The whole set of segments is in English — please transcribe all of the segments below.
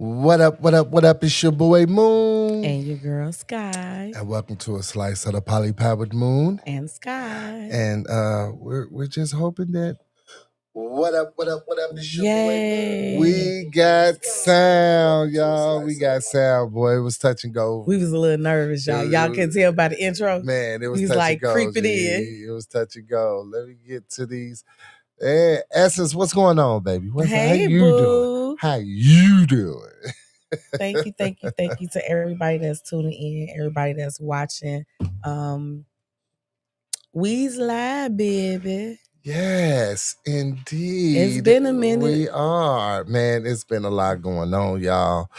What up, what up, what up? It's your boy Moon. And your girl Skiie. And welcome to a slice of the poly-powered Moon. And Skiie. And we're just hoping that what up, what up, what up? It's your Yay. boy Moon. We got sound, y'all. We got sound, boy. It was touch and go. We was a little nervous, y'all. Y'all can tell by the intro. Man, it was we was touch like and go. creeping in. It was touch and go. Let me get to these. Hey, Essence, what's going on, baby? How you doing? How you doing? Thank you to everybody that's tuning in, everybody that's watching. We's live, baby. Yes, indeed. It's been a minute. We are. Man, it's been a lot going on, y'all.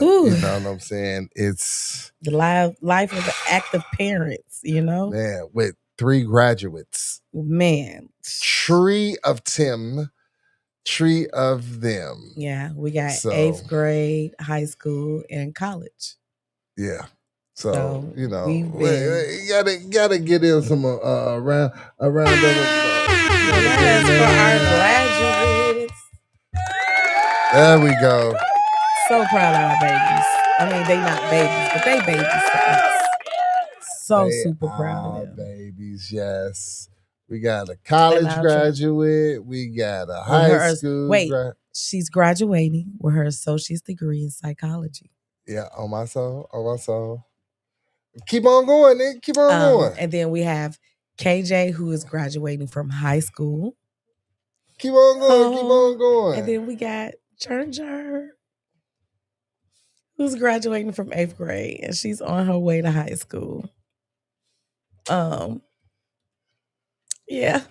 You know what I'm saying? It's the life of the active parents, you know? Man, with 3 graduates. Man. Tree of them. Yeah, we got 8th grade, high school, and college. Yeah. So you know, we gotta get in some around yes, for our graduates. There we go. So proud of our babies. I mean, they not babies, but they babies to us. So they super proud of them. Babies, yes. We got a college graduate. We got a high school. She's graduating with her associate's degree in psychology. Yeah, on my soul. Keep on going, Nick. Keep on going. And then we have KJ, who is graduating from high school. Keep on going. And then we got Jern, who's graduating from 8th grade, and she's on her way to high school. Yeah,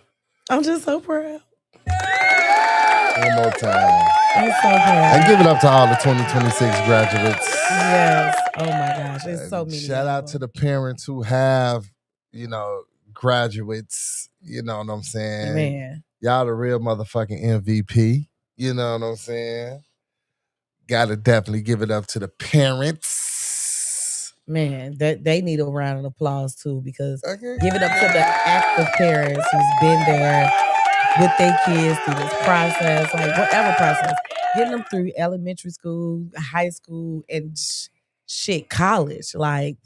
I'm just so proud. One more time. I'm so proud. And give it up to all the 2026 graduates. Yes. Oh my gosh. It's so many. Shout out to the parents who have, graduates. You know what I'm saying? Man. Y'all the real motherfucking MVP. You know what I'm saying? Gotta definitely give it up to the parents. Man, they need a round of applause too, because give it up to the active parents who's been there with their kids through this process, like whatever process, getting them through elementary school, high school, and college. Like,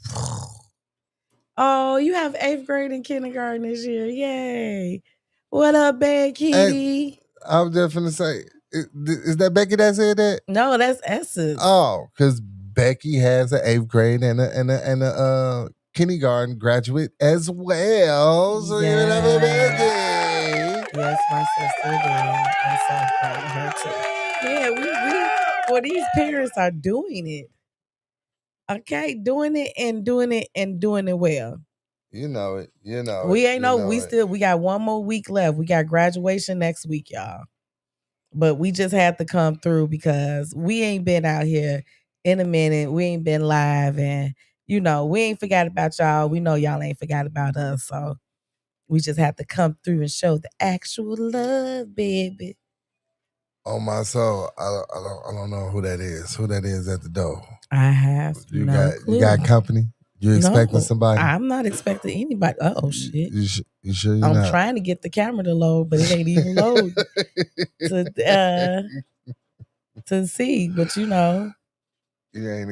oh, you have 8th grade and kindergarten this year. Yay. What up, Bad Kitty? I was just finna say, is that Becky that said that? No, that's Essence. Oh, because Becky has an 8th grade and a kindergarten graduate as well. So yes. you know, Becky. Yes, my sister did. I'm so proud of her too. Yeah, these parents are doing it. Okay, doing it well. You know it. We ain't we got one more week left. We got graduation next week, y'all. But we just had to come through because we ain't been out here in a minute. We ain't been live, and we ain't forgot about y'all. We know y'all ain't forgot about us. So we just have to come through and show the actual love, baby. On my soul, I don't know who that is. Who that is at the door? I have you got company. You expecting somebody? I'm not expecting anybody. Oh shit! You sure you're I'm not? trying to get the camera to load, but it ain't even load to see. But you ain't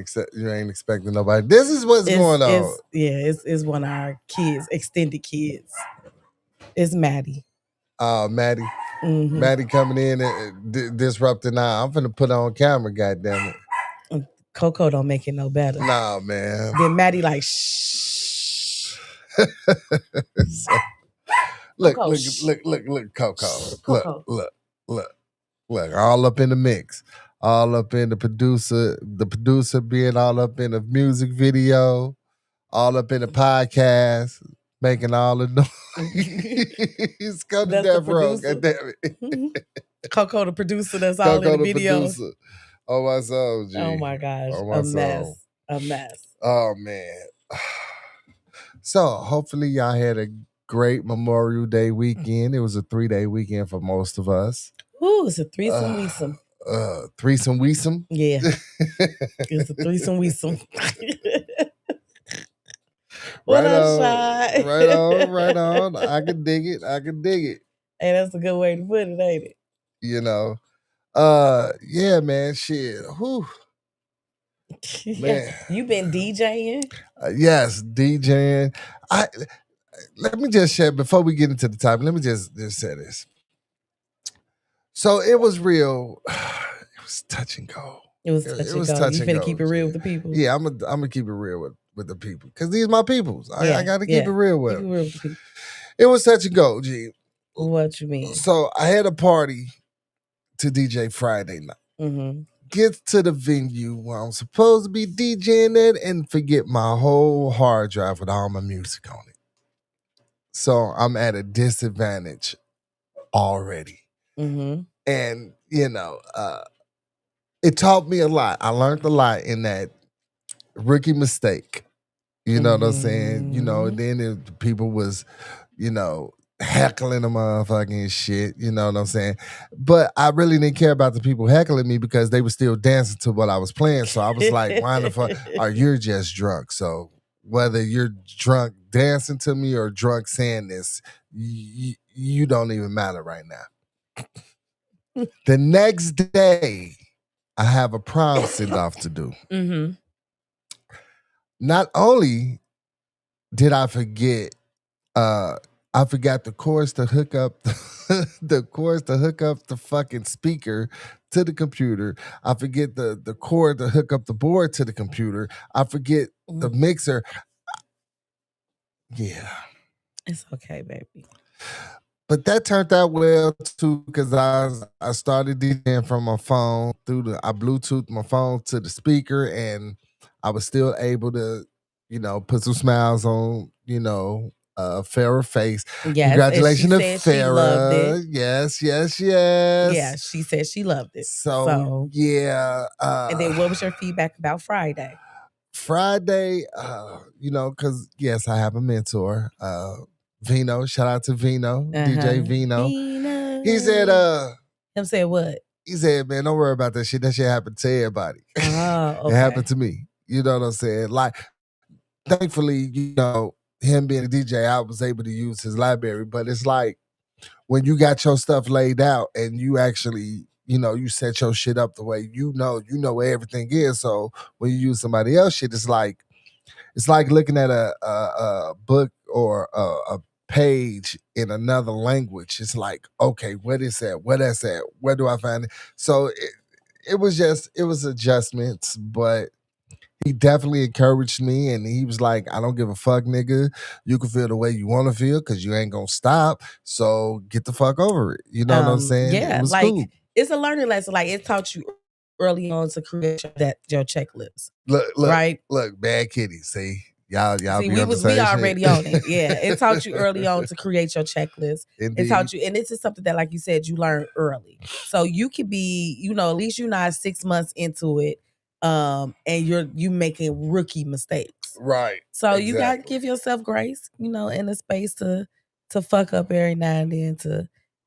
expecting nobody. This is what's going on. It's one of our kids, extended kids. It's Maddie. Maddie. Mm-hmm. Maddie coming in and disrupting. Now I'm finna put on camera. Goddamn it. Coco don't make it no better. Nah, man. Then Maddie like shh. So, look, Coco, Coco. Look. All up in the mix. All up in the producer being all up in the music video, all up in the podcast, making all the noise. Come to Death Row. God damn it. Coco, the producer that's all in the video. Producer. Oh my soul, G. Oh my gosh. A mess. Oh man. So hopefully y'all had a great Memorial Day weekend. It was a 3-day weekend for most of us. Ooh, it's a threesome-weesome. Threesome-weesome? Yeah. It's a threesome-weesome. Right on. I can dig it. Hey, that's a good way to put it, ain't it? Yeah, man, shit. Whew. Man. You been DJing? Yes, DJing. Let me just share before we get into the topic. Let me just say this. So it was real. It was touch and go. It was touch It and was go. touch You and finna go. keep it real with the people? Yeah, I'm gonna keep it real with the people because these my peoples. I got to keep it real with them. them. Keep it real with the people. It was touch and go, G. What you mean? So I had a party to DJ Friday night. Mm-hmm. Get to the venue where I'm supposed to be DJing at and forget my whole hard drive with all my music on it. So I'm at a disadvantage already. Mm-hmm. And, it taught me a lot. I learned a lot in that rookie mistake. You know what I'm saying? And then people was, heckling the motherfucking shit. You know what I'm saying? But I really didn't care about the people heckling me because they were still dancing to what I was playing. So I was like, why the fuck? Or you're just drunk. So whether you're drunk dancing to me or drunk saying this, you don't even matter right now. The next day, I have a prom send-off to do. Mm-hmm. Not only did I forget, I forgot the cords to hook up the fucking speaker to the computer. I forget the cord to hook up the board to the computer. I forget the mixer. Yeah. It's okay, baby. But that turned out well too because I started DJing from my phone I Bluetooth my phone to the speaker and I was still able to, put some smiles on, Farrah face. Yes, congratulations to Farrah. Yes, yes, yes. Yeah, she said she loved it. So yeah. And then what was your feedback about Friday? Friday, because yes, I have a mentor. Vino, shout out to Vino, DJ Vino. He said, him said what? He said, man, don't worry about that shit. That shit happened to everybody. Oh, okay. It happened to me. You know what I'm saying? Like, thankfully, him being a DJ, I was able to use his library. But it's like when you got your stuff laid out and you actually, you set your shit up the way you know where everything is. So when you use somebody else's shit, it's like looking at a book or a page in another language. It's like, okay, what is that? What is that? Where do I find it? So it was adjustments, but he definitely encouraged me and he was like, I don't give a fuck, nigga. You can feel the way you want to feel because you ain't gonna stop. So get the fuck over it. You know what I'm saying? Yeah, it was cool. It's a learning lesson. Like it taught you early on to create your checklist. Look, right? Look, bad kitty. See, y'all See, be we on the same we already shit. on it. Yeah, it taught you early on to create your checklist. Indeed. It taught you, and this is something that, like you said, you learn early. So you could be, at least you're not 6 months into it, and you making rookie mistakes. Right. So you got to give yourself grace, in the space to fuck up every now and then,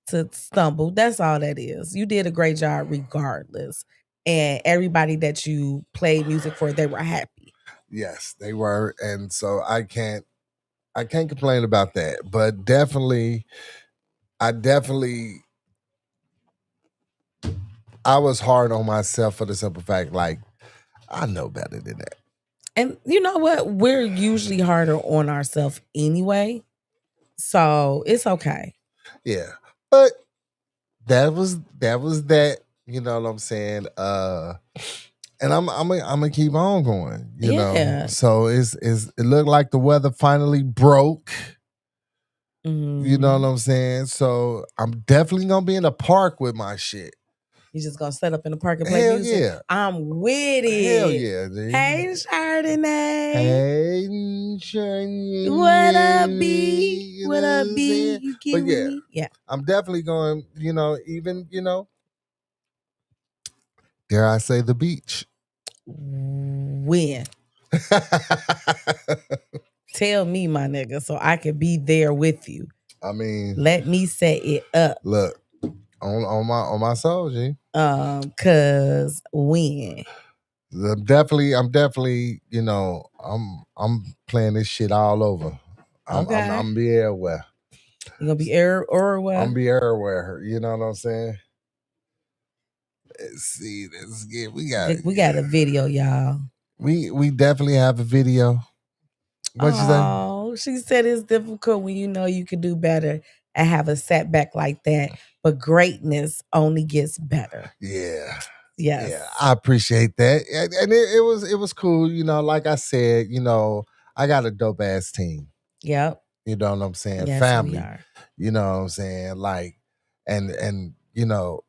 to stumble. That's all that is. You did a great job regardless. And everybody that you played music for, they were happy. Yes, they were. And so I can't complain about that. But I was hard on myself for the simple fact, like, I know better than that. And you know what? We're usually harder on ourselves anyway. So it's okay. Yeah. But that was that, you know what I'm saying? And I'm gonna keep on going, you know. So it looked like the weather finally broke. Mm-hmm. You know what I'm saying? So I'm definitely gonna be in the park with my shit. You just gonna set up in the park and play Hell music? Yeah. I'm with it. Hell yeah, dude. Hey, Chardonnay. Hey, Chardonnay. What up, B? What up, B? You get me? Yeah. I'm definitely going, even, dare I say the beach. When? Tell me, my nigga, so I can be there with you. I mean, let me set it up. Look, on my soul, G. Cause when? I'm definitely, I'm playing this shit all over. I'm gonna be everywhere. You gonna be everywhere? I'm gonna be everywhere. You know what I'm saying? Let's see. Let's get. We got a video, y'all. We definitely have a video. What'd you say? Oh, she said it's difficult when you know you can do better and have a setback like that, but greatness only gets better. Yeah. Yes. Yeah, I appreciate that. And it was cool, you know, like I said, you know, I got a dope ass team. Yep. You know what I'm saying? Yes, Family. we are. You know what I'm saying? Like, and you know,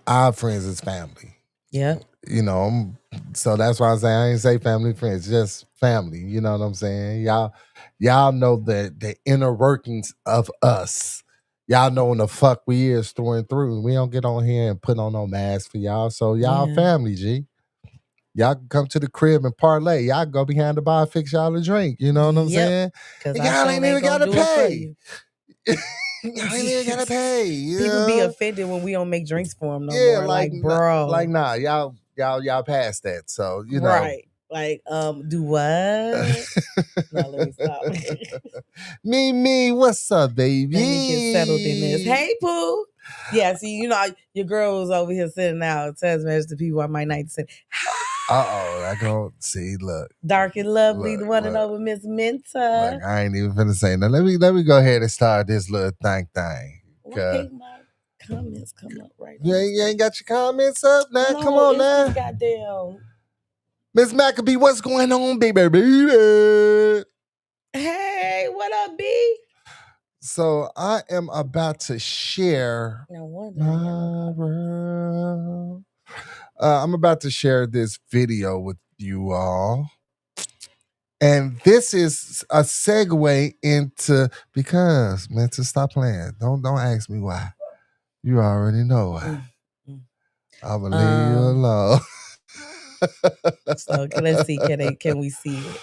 our friends is family. Yep. You know, so that's why I say I ain't say family friends, just family. You know what I'm saying? Y'all know the inner workings of us. Y'all know when the fuck we is through and through. We don't get on here and put on no mask for y'all. So y'all family, G. Y'all can come to the crib and parlay. Y'all go behind the bar, fix y'all a drink. You know what I'm saying? Because y'all ain't even gotta pay. Y'all ain't even gotta pay. People be offended when we don't make drinks for them no more. like bro, like nah, y'all past that. So you know, right? Like, do what? No, let me stop. me, what's up, baby? Let me get settled in this. Hey, Pooh. Yeah, see, you know, your girl was over here sitting out. Tells me to people I might not say. I go see. Look, dark and lovely, the one and over Miss Minta. Look, I ain't even finna say no. Let me go ahead and start this little thing. Why my comments come up right? You ain't got your comments up now. No, come on now. Goddamn. Miss Maccabee, what's going on, baby? Hey, what up, B? So I am about to share. No wonder. My world. I'm about to share this video with you all. And this is a segue into because man, to stop playing. Don't ask me why. You already know why. I'm gonna leave you alone. So let's see. Can we see it?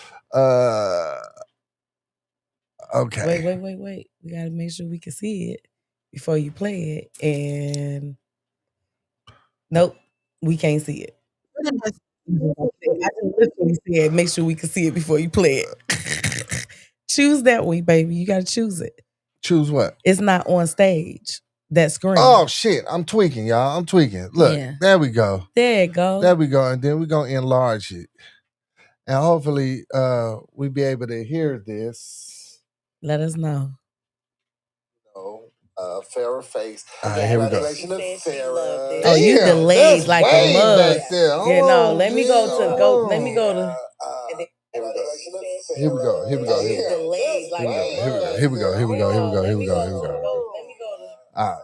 Okay. Wait. We gotta make sure we can see it before you play it. And nope, we can't see it. I just literally said make sure we can see it before you play it. Choose that way, baby. You gotta choose it. Choose what? It's not on stage. That screen. Oh shit! I'm tweaking, y'all. I'm tweaking. Look, there we go. There you go. There we go. And then we're gonna enlarge it. And hopefully we'll be able to hear this. Let us know. Farrah face. All right, here we go. Oh, you delayed like a mug. Yeah, no, let me go to. Here we go. Here we go. Here we go. All right.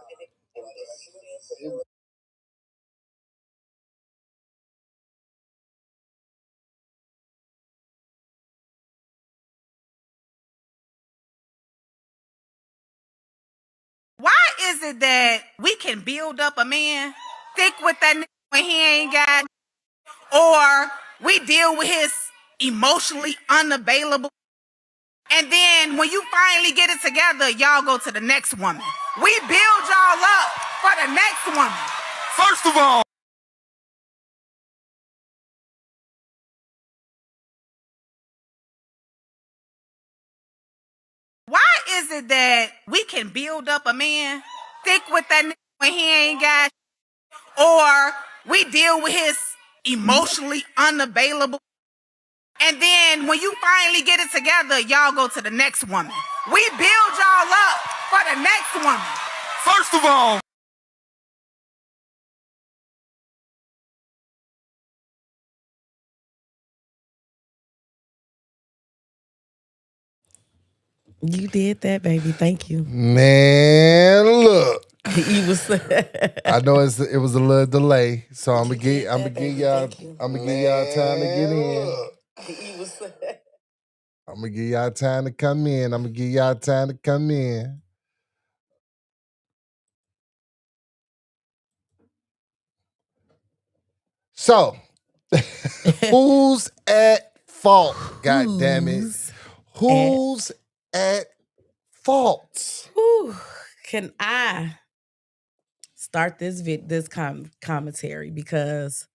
Why is it that we can build up a man, stick with that nigga when he ain't got, or we deal with his emotionally unavailable, and then when you finally get it together, y'all go to the next woman. We build y'all up for the next woman. First of all, why is it that we can build up a man, stick with that nigga when he ain't got, or we deal with his emotionally unavailable, and then when you finally get it together, y'all go to the next woman. We build y'all up for the next woman. First of all, You did that, baby. Thank you. Man, look. He was. I know it was a little delay, so I'm gonna give y'all time to get in. I'm gonna give y'all time to come in. So, who's at fault? God damn it! Who's at fault? Can I start this commentary because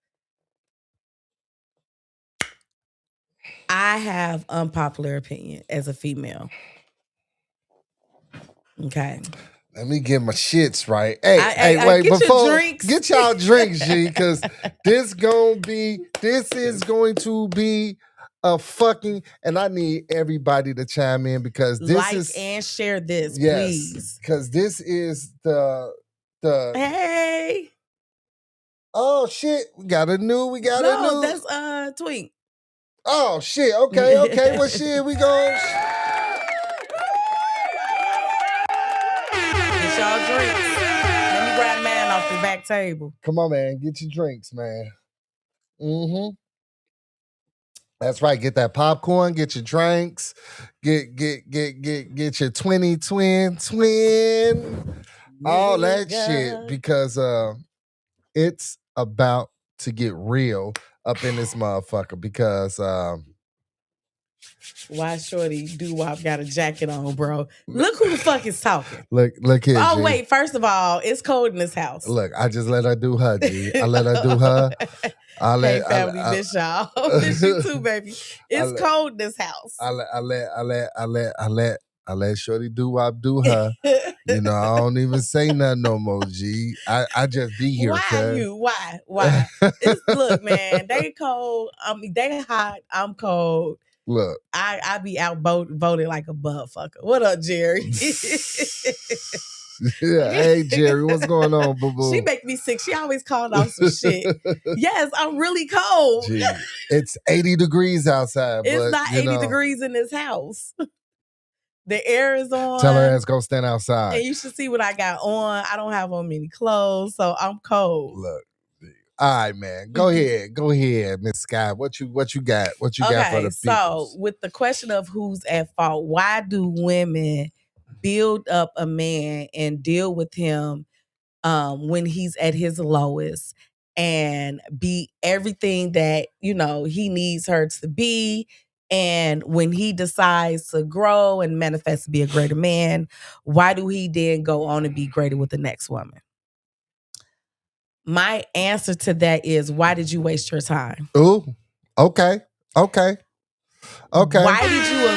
I have unpopular opinion as a female. Okay. Let me get my shits right. Hey, I wait, get your before drinks. get y'all drinks, G, because this is going to be a fucking, and I need everybody to chime in because this is and share this, yes, please. because this is the hey. Oh shit, we got a new. That's Twink. Oh shit, okay, well shit, we gon' Get y'all drinks. Let me grab mine off the back table. Come on, man, get your drinks, man. Mm-hmm. That's right. Get that popcorn. Get your drinks. Get your 20 twin. All that shit because it's about to get real up in this motherfucker because why Shorty Doo-Wop got a jacket on, bro? Look who the fuck is talking. Look here. Oh, G. wait. First of all, it's cold in this house. Look, I just let her do her, G. I let her do her. Hey, family, miss y'all. Miss you too, baby. It's cold in this house. I let Shorty Doo-Wop do her. You know, I don't even say nothing no more, G. I just be here. Why? Look, man, they cold. I mean, they hot. I'm cold. Look. I be out voted like a motherfucker. What up, Jerry? Yeah, hey Jerry, what's going on, boo-boo? She make me sick. She always called off some shit. Yes, I'm really cold. Gee, it's 80 degrees outside. It's not 80 degrees in this house. The air is on. Tell her ass go stand outside. And you should see what I got on. I don't have on many clothes, so I'm cold. Look. All right, man. Go ahead, Miss Sky. What you got? What you got for the people? So with the question of who's at fault, why do women build up a man and deal with him when he's at his lowest and be everything that, he needs her to be? And when he decides to grow and manifest to be a greater man, why do he then go on and be greater with the next woman? My answer to that is, why did you waste your time? Ooh, okay. Why did you?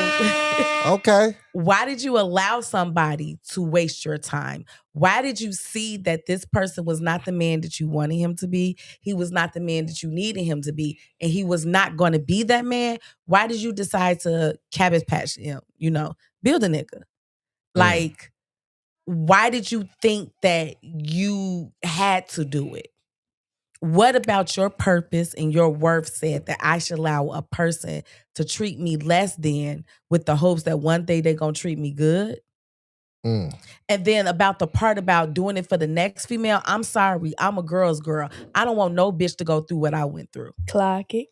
Okay. Why did you allow somebody to waste your time? Why did you see that this person was not the man that you wanted him to be? He was not the man that you needed him to be, and he was not going to be that man. Why did you decide to cabbage patch him? Build a nigga. Like, why did you think that you had to do it? What about your purpose and your worth said that I should allow a person to treat me less than with the hopes that one day they're going to treat me good? And then about the part about doing it for the next female, I'm sorry, I'm a girl's girl. I don't want no bitch to go through what I went through. Clock it.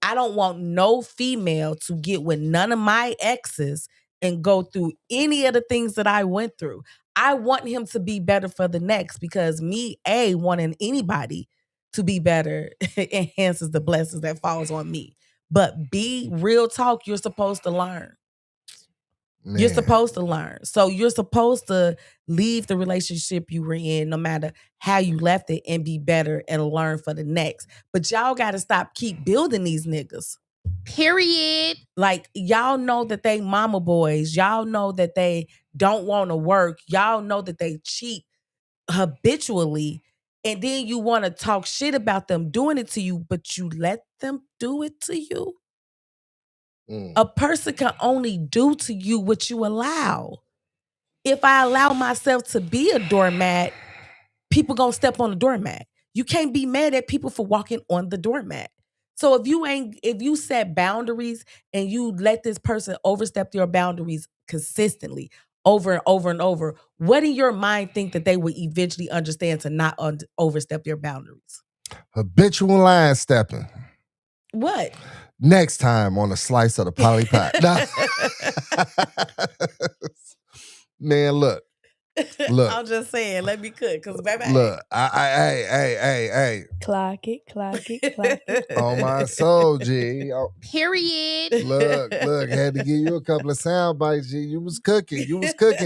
I don't want no female to get with none of my exes and go through any of the things that I went through. I want him to be better for the next, because wanting anybody to be better enhances the blessings that falls on me. But be real talk, you're supposed to learn. Man. You're supposed to learn. So you're supposed to leave the relationship you were in, no matter how you left it, and be better and learn for the next. But y'all got to keep building these niggas. Period. Like, y'all know that they mama boys. Y'all know that they don't want to work. Y'all know that they cheat habitually. And then you want to talk shit about them doing it to you, but you let them do it to you? A person can only do to you what you allow. If I allow myself to be a doormat, people gonna step on the doormat. You can't be mad at people for walking on the doormat. So if you set boundaries and you let this person overstep your boundaries consistently over and over and over, what in your mind think that they would eventually understand to not overstep your boundaries? Habitual line stepping. What? Next time on a slice of the poly pie. Man, look. I'm just saying, let me cook, because baby. Look, hey. Clock it. On my soul, G. Period. Look, had to give you a couple of sound bites, G. You was cooking,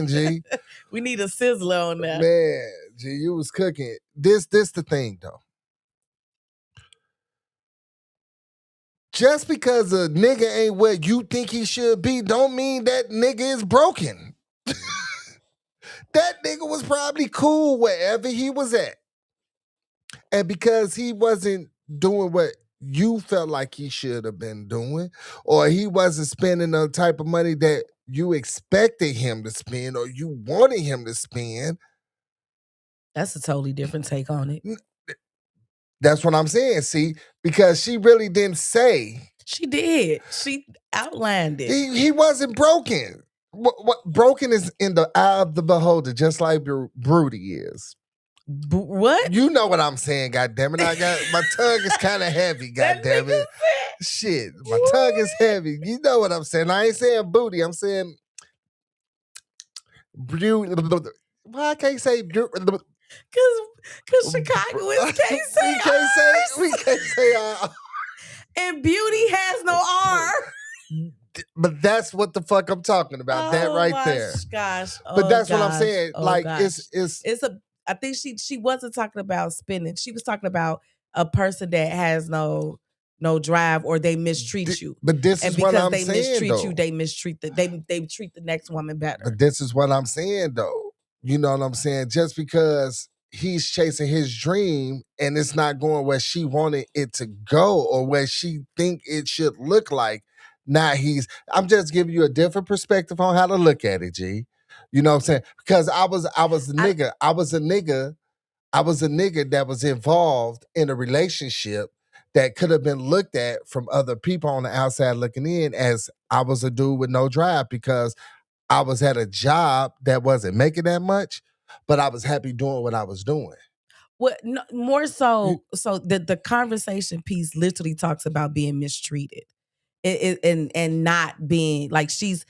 G. We need a sizzler on that. Man, G, you was cooking. This the thing, though. Just because a nigga ain't what you think he should be, don't mean that nigga is broken. That nigga was probably cool wherever he was at. And because he wasn't doing what you felt like he should have been doing, or he wasn't spending the type of money that you expected him to spend or you wanted him to spend. That's a totally different take on it. That's what I'm saying, see? Because she really didn't say. She did. She outlined it. He wasn't broken. What broken is in the eye of the beholder, just like Broody is. What? You know what I'm saying, goddammit. I got my tongue is kind of heavy, goddammit. Shit, my tongue is heavy. You know what I'm saying. I ain't saying booty. I'm saying why I can't say Because Chicagoans can't say we can't say and beauty has no R. But that's what the fuck I'm talking about. That right there. Gosh. But that's what I'm saying. Like it's a. I think she wasn't talking about spinning. She was talking about a person that has no drive or they mistreat you. But this is what I'm saying. And because they mistreat though. you, they mistreat they treat the next woman better. But this is what I'm saying though. You know what I'm saying? Just because he's chasing his dream and it's not going where she wanted it to go or where she think it should look like. Now I'm just giving you a different perspective on how to look at it, G. You know what I'm saying? Because I was a nigga that was involved in a relationship that could have been looked at from other people on the outside looking in as I was a dude with no drive because I was at a job that wasn't making that much, but I was happy doing what I was doing. What more so? So the conversation piece literally talks about being mistreated. And not being like she's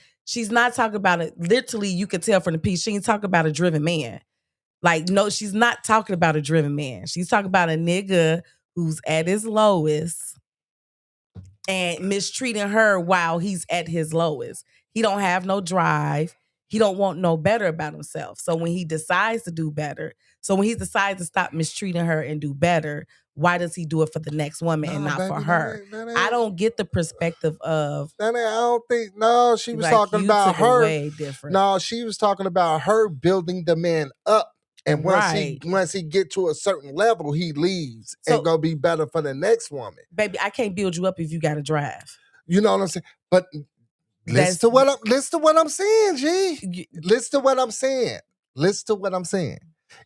not talking about it. Literally, you could tell from the piece she ain't talking about a driven man. Like, no, she's not talking about a driven man. She's talking about a nigga who's at his lowest and mistreating her while he's at his lowest. He don't have no drive. He don't want no better about himself. So when he decides to do better, so when he decides to stop mistreating her and do better, why does he do it for the next woman and not for her? I don't get the perspective of. I don't think. No, she was talking about her. Way different. No, she was talking about her building the man up, and once he get to a certain level, he leaves and go be better for the next woman. Baby, I can't build you up if you got to drive. You know what I'm saying? But listen to what I'm saying, G. Listen to what I'm saying. Listen to what I'm saying.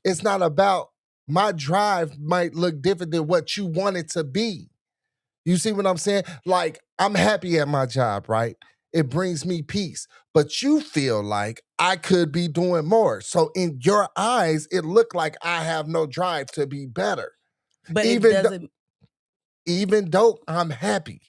It's not about. My drive might look different than what you want it to be. You see what I'm saying? Like, I'm happy at my job, right? It brings me peace. But you feel like I could be doing more. So in your eyes, it looked like I have no drive to be better. But even though I'm happy,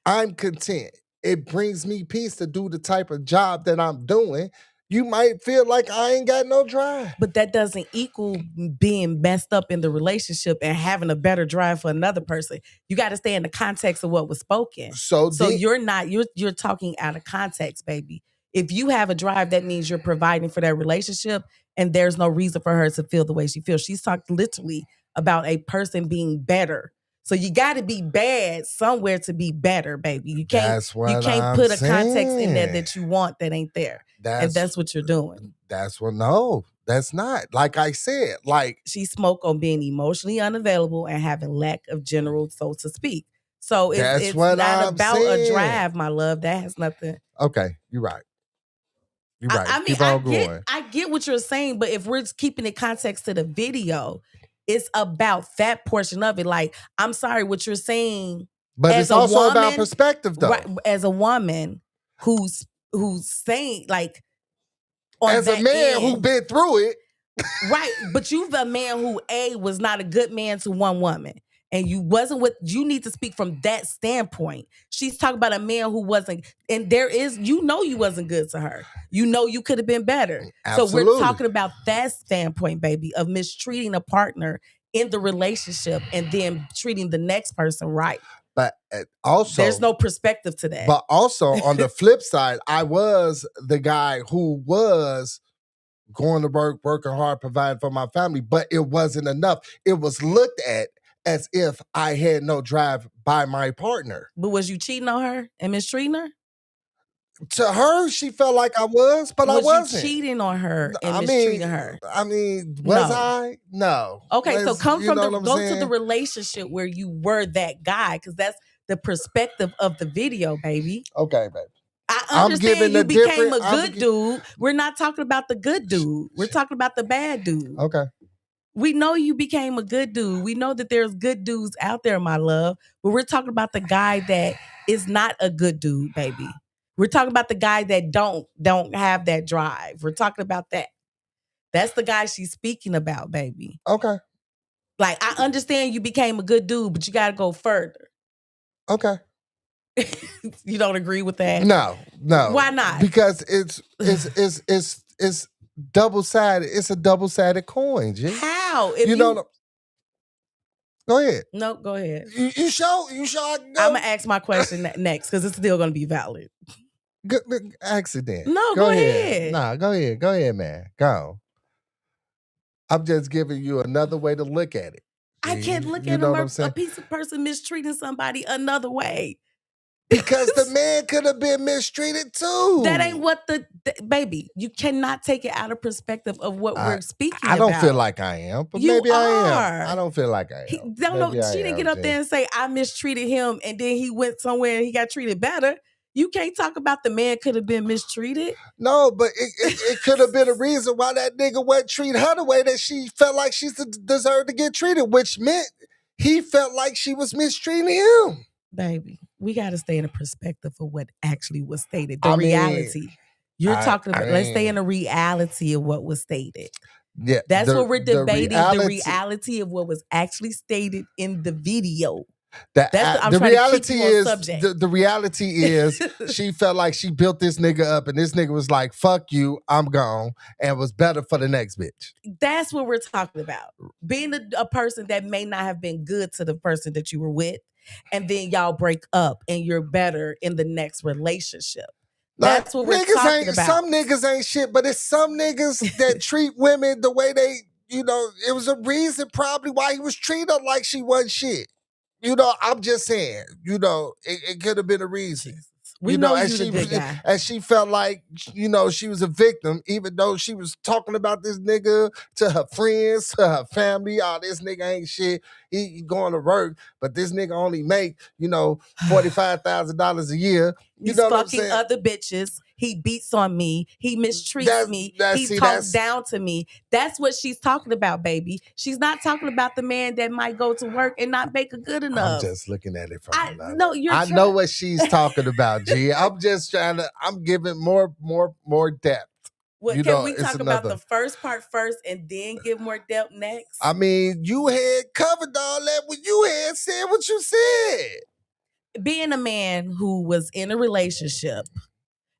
I'm content. It brings me peace to do the type of job that I'm doing. You might feel like I ain't got no drive. But that doesn't equal being messed up in the relationship and having a better drive for another person. You got to stay in the context of what was spoken. So you're talking out of context, baby. If you have a drive, that means you're providing for that relationship and there's no reason for her to feel the way she feels. She's talked literally about a person being better. So you got to be bad somewhere to be better, baby. You can't put a context in there that you want that ain't there. That's what you're doing. No, that's not. Like I said, like she spoke on being emotionally unavailable and having lack of general, so to speak. So it's not about a drive, my love. That has nothing. Okay, you're right. You're right. I mean, I get what you're saying, but if we're just keeping it context to the video, it's about that portion of it. Like, I'm sorry, what you're saying. But it's also about perspective, though. Right, as a woman who's saying, like, as a man who been through it. Right, but you've a man who was not a good man to one woman. And you need to speak from that standpoint. She's talking about a man who wasn't, and you wasn't good to her. You know you could have been better. Absolutely. So we're talking about that standpoint, baby, of mistreating a partner in the relationship and then treating the next person right. But also, there's no perspective to that. But also on the flip side, I was the guy who was going to work, working hard, providing for my family, but it wasn't enough. It was looked at as if I had no drive by my partner. But was you cheating on her and mistreating her? To her, she felt like I was, but I wasn't. Was you cheating on her and mistreating her? Was No. I? No. Okay, so go saying? to the relationship where you were that guy, because that's the perspective of the video, baby. Okay, baby. I understand you became a good dude. We're not talking about the good dude. We're talking about the bad dude. Okay. We know you became a good dude. We know that there's good dudes out there, my love. But we're talking about the guy that is not a good dude, baby. We're talking about the guy that don't have that drive. We're talking about that. That's the guy she's speaking about, baby. Okay. Like, I understand you became a good dude, but you got to go further. Okay. You don't agree with that? No. Why not? Because it's double-sided. It's a double-sided coin, G. How? Go ahead. No, go ahead. You sure I can go? I'm gonna ask my question next because it's still gonna be valid. Accident. No, go ahead. Nah, go ahead. Go ahead, man. Go. I'm just giving you another way to look at it. I can't look at a piece of person mistreating somebody another way. Because the man could have been mistreated too. That ain't what baby. You cannot take it out of perspective of what we're speaking about. I don't feel like I am, but maybe I am. I don't feel like I am. She didn't get up there and say I mistreated him, and then he went somewhere and he got treated better. You can't talk about the man could have been mistreated. No, but it could have been a reason why that nigga wouldn't treat her the way that she felt like she deserved to get treated, which meant he felt like she was mistreating him. Baby, we got to stay in the perspective of what actually was stated. The reality. You're talking about, let's stay in the reality of what was stated. Yeah. That's what we're debating, the reality of what was actually stated in the video. The reality is she felt like she built this nigga up and this nigga was like, fuck you, I'm gone, and was better for the next bitch. That's what we're talking about. Being a person that may not have been good to the person that you were with, and then y'all break up and you're better in the next relationship. That's what we're talking about. Some niggas ain't shit, but it's some niggas that treat women the way they, it was a reason probably why he was treating her like she wasn't shit. I'm just saying, it could have been a reason. We know you're a good guy. And she felt like, she was a victim, even though she was talking about this nigga to her friends, to her family. Oh, this nigga ain't shit. He going to work, but this nigga only make, $45,000 a year. He's fucking other bitches. He beats on me. He mistreats me. He talks down to me. That's what she's talking about, baby. She's not talking about the man that might go to work and not make it good enough. I'm just looking at it from another. No, I know what she's talking about, G. I'm just I'm giving more depth. Can we talk about the first part first and then give more depth next? I mean, you had covered all that when you had said what you said. Being a man who was in a relationship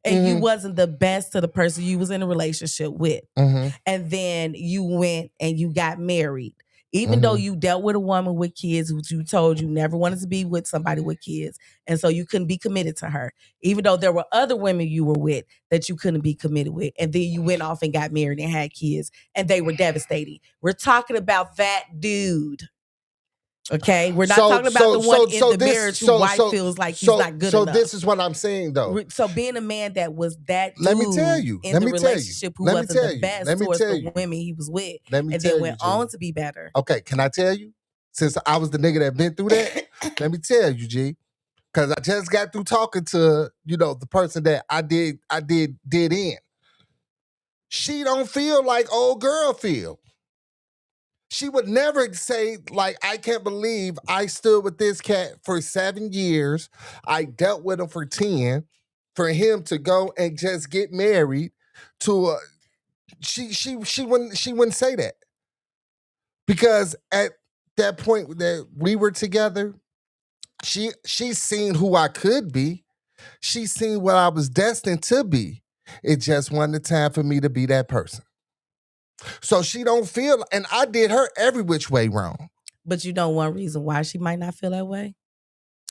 and you wasn't the best to the person you was in a relationship with. And then you went and you got married. Even though you dealt with a woman with kids who you told you never wanted to be with somebody with kids. And so you couldn't be committed to her. Even though there were other women you were with that you couldn't be committed with. And then you went off and got married and had kids. And they were devastating. We're talking about that dude. Okay, we're not talking about the one in the marriage whose wife feels like he's not good enough. So this is what I'm saying, though. So being a man that was that dude let me tell you, in the relationship who wasn't the best towards the women he was with, and then went on to be better. Okay, can I tell you? Since I was the nigga that been through that, let me tell you, G. Because I just got through talking to, the person that I did in. She don't feel like old girl feel. She would never say, like, I can't believe I stood with this cat for 7 years. I dealt with him for 10. For him to go and just get married to she wouldn't say that. Because at that point that we were together, she's seen who I could be. She's seen what I was destined to be. It just wasn't the time for me to be that person. So she don't feel, and I did her every which way wrong. But you know one reason why she might not feel that way?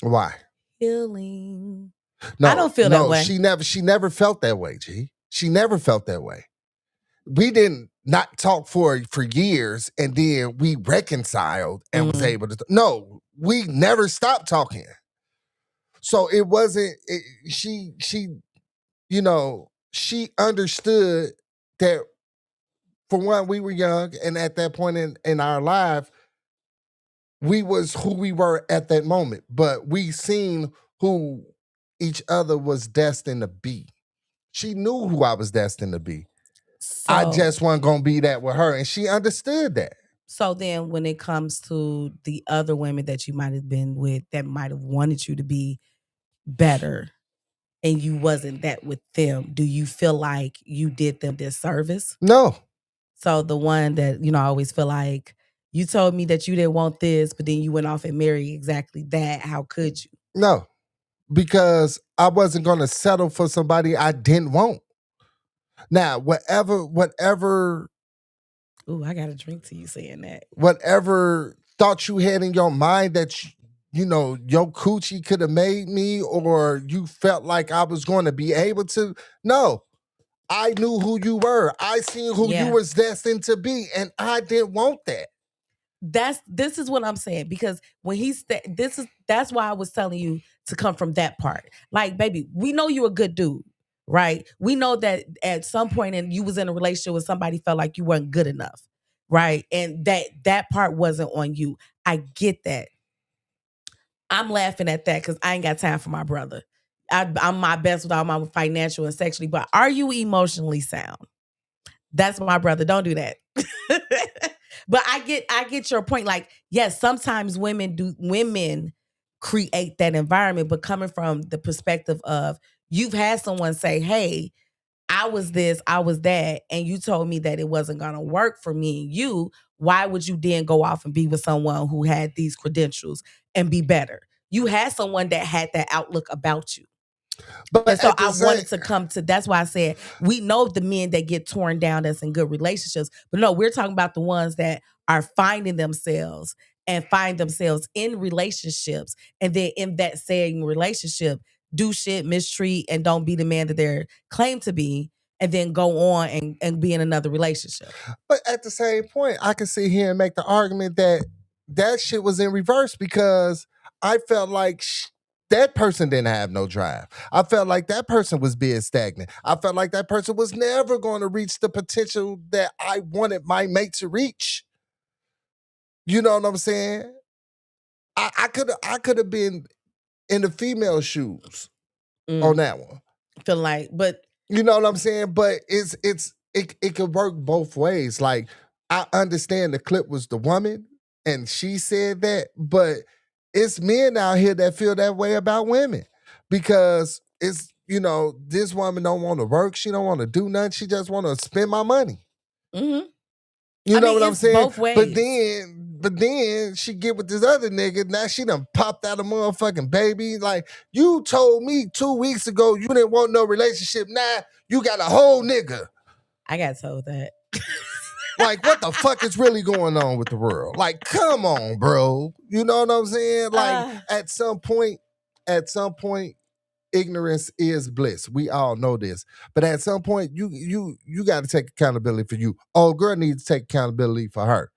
Why? Healing. No, I don't feel that way. She never felt that way, G. She never felt that way. We didn't not talk for years, and then we reconciled and was able to. No, we never stopped talking. So it wasn't. She she understood that, for one, we were young, and at that point in our life, we was who we were at that moment, but we seen who each other was destined to be. She knew who I was destined to be. I just wasn't gonna be that with her, and she understood that. So then when it comes to the other women that you might have been with that might have wanted you to be better and you wasn't that with them, do you feel like you did them disservice? No. So the one that, I always feel like, you told me that you didn't want this, but then you went off and married exactly that. How could you? No, because I wasn't going to settle for somebody I didn't want. Now, whatever. Ooh, I got to drink to you saying that. Whatever thought you had in your mind that, your coochie could have made me, or you felt like I was going to be able to. No, I knew who you were. I seen who you was destined to be, and I didn't want that. This is what I'm saying, because when that's why I was telling you to come from that part. Like, baby, we know you're a good dude, right? We know that at some point you was in a relationship with somebody, felt like you weren't good enough, right? And that part wasn't on you. I get that. I'm laughing at that because I ain't got time for my brother. I'm my best with all my financial and sexually, but are you emotionally sound? That's my brother. Don't do that. But I get your point. Like, yes, sometimes women create that environment, but coming from the perspective of, you've had someone say, hey, I was this, I was that, and you told me that it wasn't gonna work for me and you. Why would you then go off and be with someone who had these credentials and be better? You had someone that had that outlook about you. And so I wanted to come to, that's why I said, we know the men that get torn down that's in good relationships, but no, we're talking about the ones that are finding themselves and find themselves in relationships, and then in that same relationship do shit, mistreat, and don't be the man that they're claimed to be, and then go on and be in another relationship. But at the same point, I can sit here and make the argument that shit was in reverse, because I felt like that person didn't have no drive. I felt like that person was being stagnant. I felt like that person was never going to reach the potential that I wanted my mate to reach. You know what I'm saying? I could have been in the female shoes on that one. Feel like, but you know what I'm saying? But it could work both ways. Like, I understand the clip was the woman and she said that, but it's men out here that feel that way about women, because it's, this woman don't want to work. She don't want to do nothing. She just want to spend my money. Mm-hmm. You know what I'm saying? Both ways. But then she get with this other nigga. Now she done popped out a motherfucking baby. Like, you told me 2 weeks ago you didn't want no relationship. Now you got a whole nigga. I got told that. Like, what the fuck is really going on with the world? Like, come on, bro. You know what I'm saying? Like, at some point, ignorance is bliss. We all know this. But at some point, you got to take accountability for you. Oh, girl needs to take accountability for her.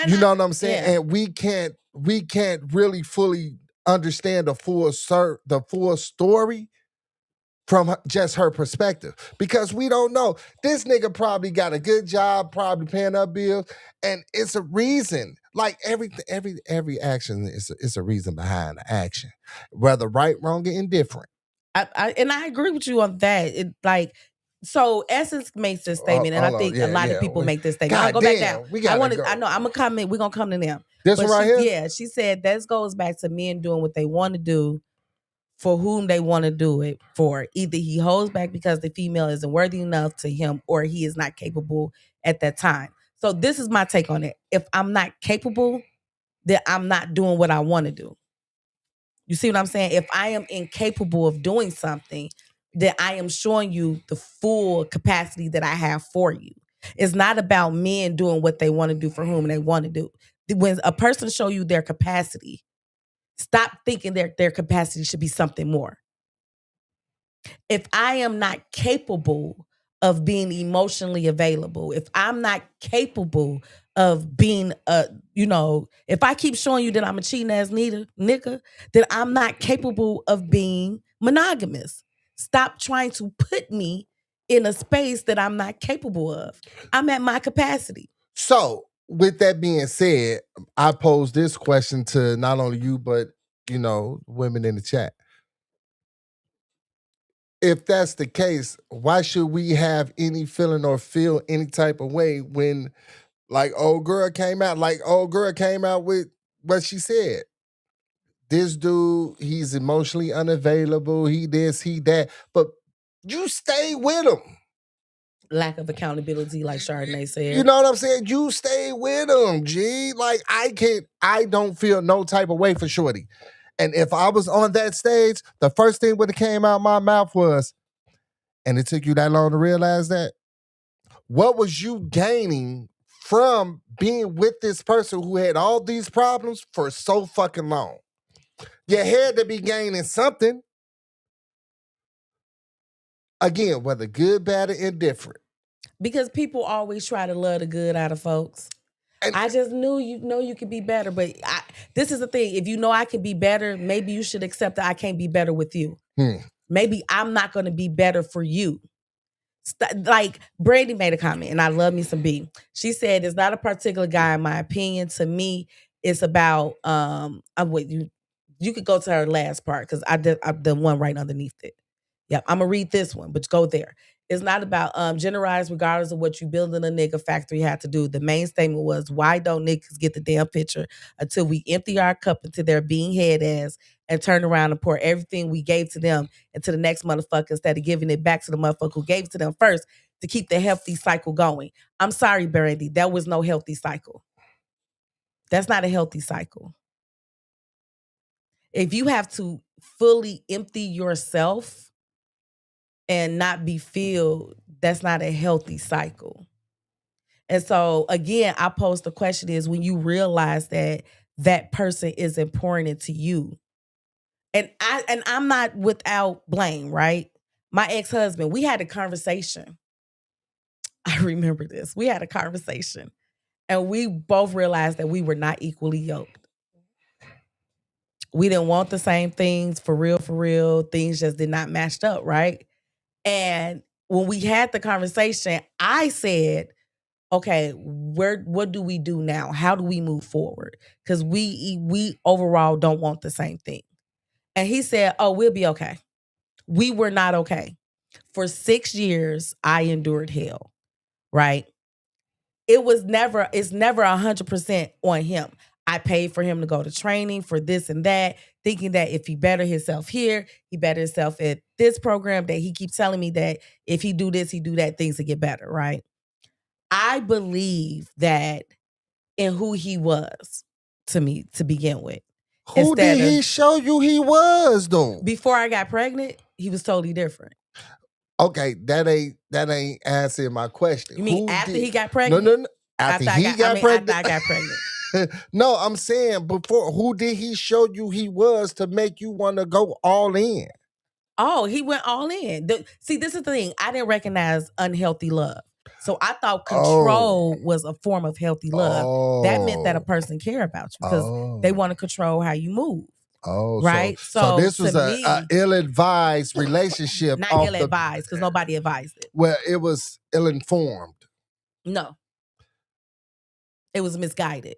You know what I'm saying? Yeah. And we can't really fully understand the full story from just her perspective, because we don't know. This nigga probably got a good job, probably paying up bills, and it's a reason. Like, every action is a reason behind the action, whether right, wrong, or indifferent. I agree with you on that. So Essence makes this statement, and I think a lot of people make this statement. I'll go back down. I know I'm gonna comment. We're gonna come to them. This one right here? Yeah, she said that goes back to men doing what they want to do for whom they want to do it for. Either he holds back because the female isn't worthy enough to him, or he is not capable at that time. So this is my take on it. If I'm not capable, then I'm not doing what I want to do. You see what I'm saying? If I am incapable of doing something, then I am showing you the full capacity that I have for you. It's not about men doing what they want to do for whom they want to do. When a person show you their capacity, stop thinking their capacity should be something more. If I am not capable of being emotionally available, if I'm not capable of being if I keep showing you that I'm a cheating ass nigga, then I'm not capable of being monogamous. Stop trying to put me in a space that I'm not capable of. I'm at my capacity. So, with that being said, I pose this question to not only you, but, women in the chat. If that's the case, why should we have any feeling or feel any type of way when, old girl came out with what she said? This dude, he's emotionally unavailable, he this, he that, but you stay with him. Lack of accountability, like Chardonnay said. You know what I'm saying? You stay with him, G. I don't feel no type of way for Shorty. And if I was on that stage, the first thing would have came out my mouth was, and it took you that long to realize that? What was you gaining from being with this person who had all these problems for so fucking long? You had to be gaining something. Again, whether good, bad, or indifferent. Because people always try to love the good out of folks. And I just knew you could be better. But this is the thing. If you know I can be better, maybe you should accept that I can't be better with you. Maybe I'm not going to be better for you. Like Brandy made a comment, and I love me some B. She said, it's not a particular guy, in my opinion. To me, it's about, you could go to her last part because I did the one right underneath it. Yep, I'm going to read this one, but go there. It's not about generalize regardless of what you build in a nigga factory had to do. The main statement was, why don't niggas get the damn picture until we empty our cup into their being head ass and turn around and pour everything we gave to them into the next motherfucker instead of giving it back to the motherfucker who gave it to them first to keep the healthy cycle going. I'm sorry, Brandy, that was no healthy cycle. That's not a healthy cycle. If you have to fully empty yourself and not be filled, that's not a healthy cycle. And so, again, I pose the question is, when you realize that that person is important to you, and I'm not without blame, right? My ex-husband, we had a conversation. I remember this. We had a conversation, and we both realized that we were not equally yoked. We didn't want the same things, for real. Things just did not match up, right? And when we had the conversation, I said, okay, what do we do now? How do we move forward? Because we overall don't want the same thing. And he said, oh, we'll be okay. We were not okay. For 6 years, I endured hell, right? It's never 100% on him. I paid for him to go to training for this and that, thinking that if he better himself here, he better himself at this program, that he keeps telling me that if he do this, he do that, things will get better, right? I believe that in who he was to me to begin with. Who did he show you he was, though? Before I got pregnant, he was totally different. Okay, that ain't answering my question. You mean after he got pregnant? No. After I got pregnant. No, I'm saying before. Who did he show you he was to make you want to go all in? Oh, he went all in. See, this is the thing. I didn't recognize unhealthy love. So I thought control was a form of healthy love. That meant that a person cared about you because they want to control how you move. Oh, right. So this was a ill-advised relationship. Not ill-advised because nobody advised it. Well, it was ill-informed. No, it was misguided.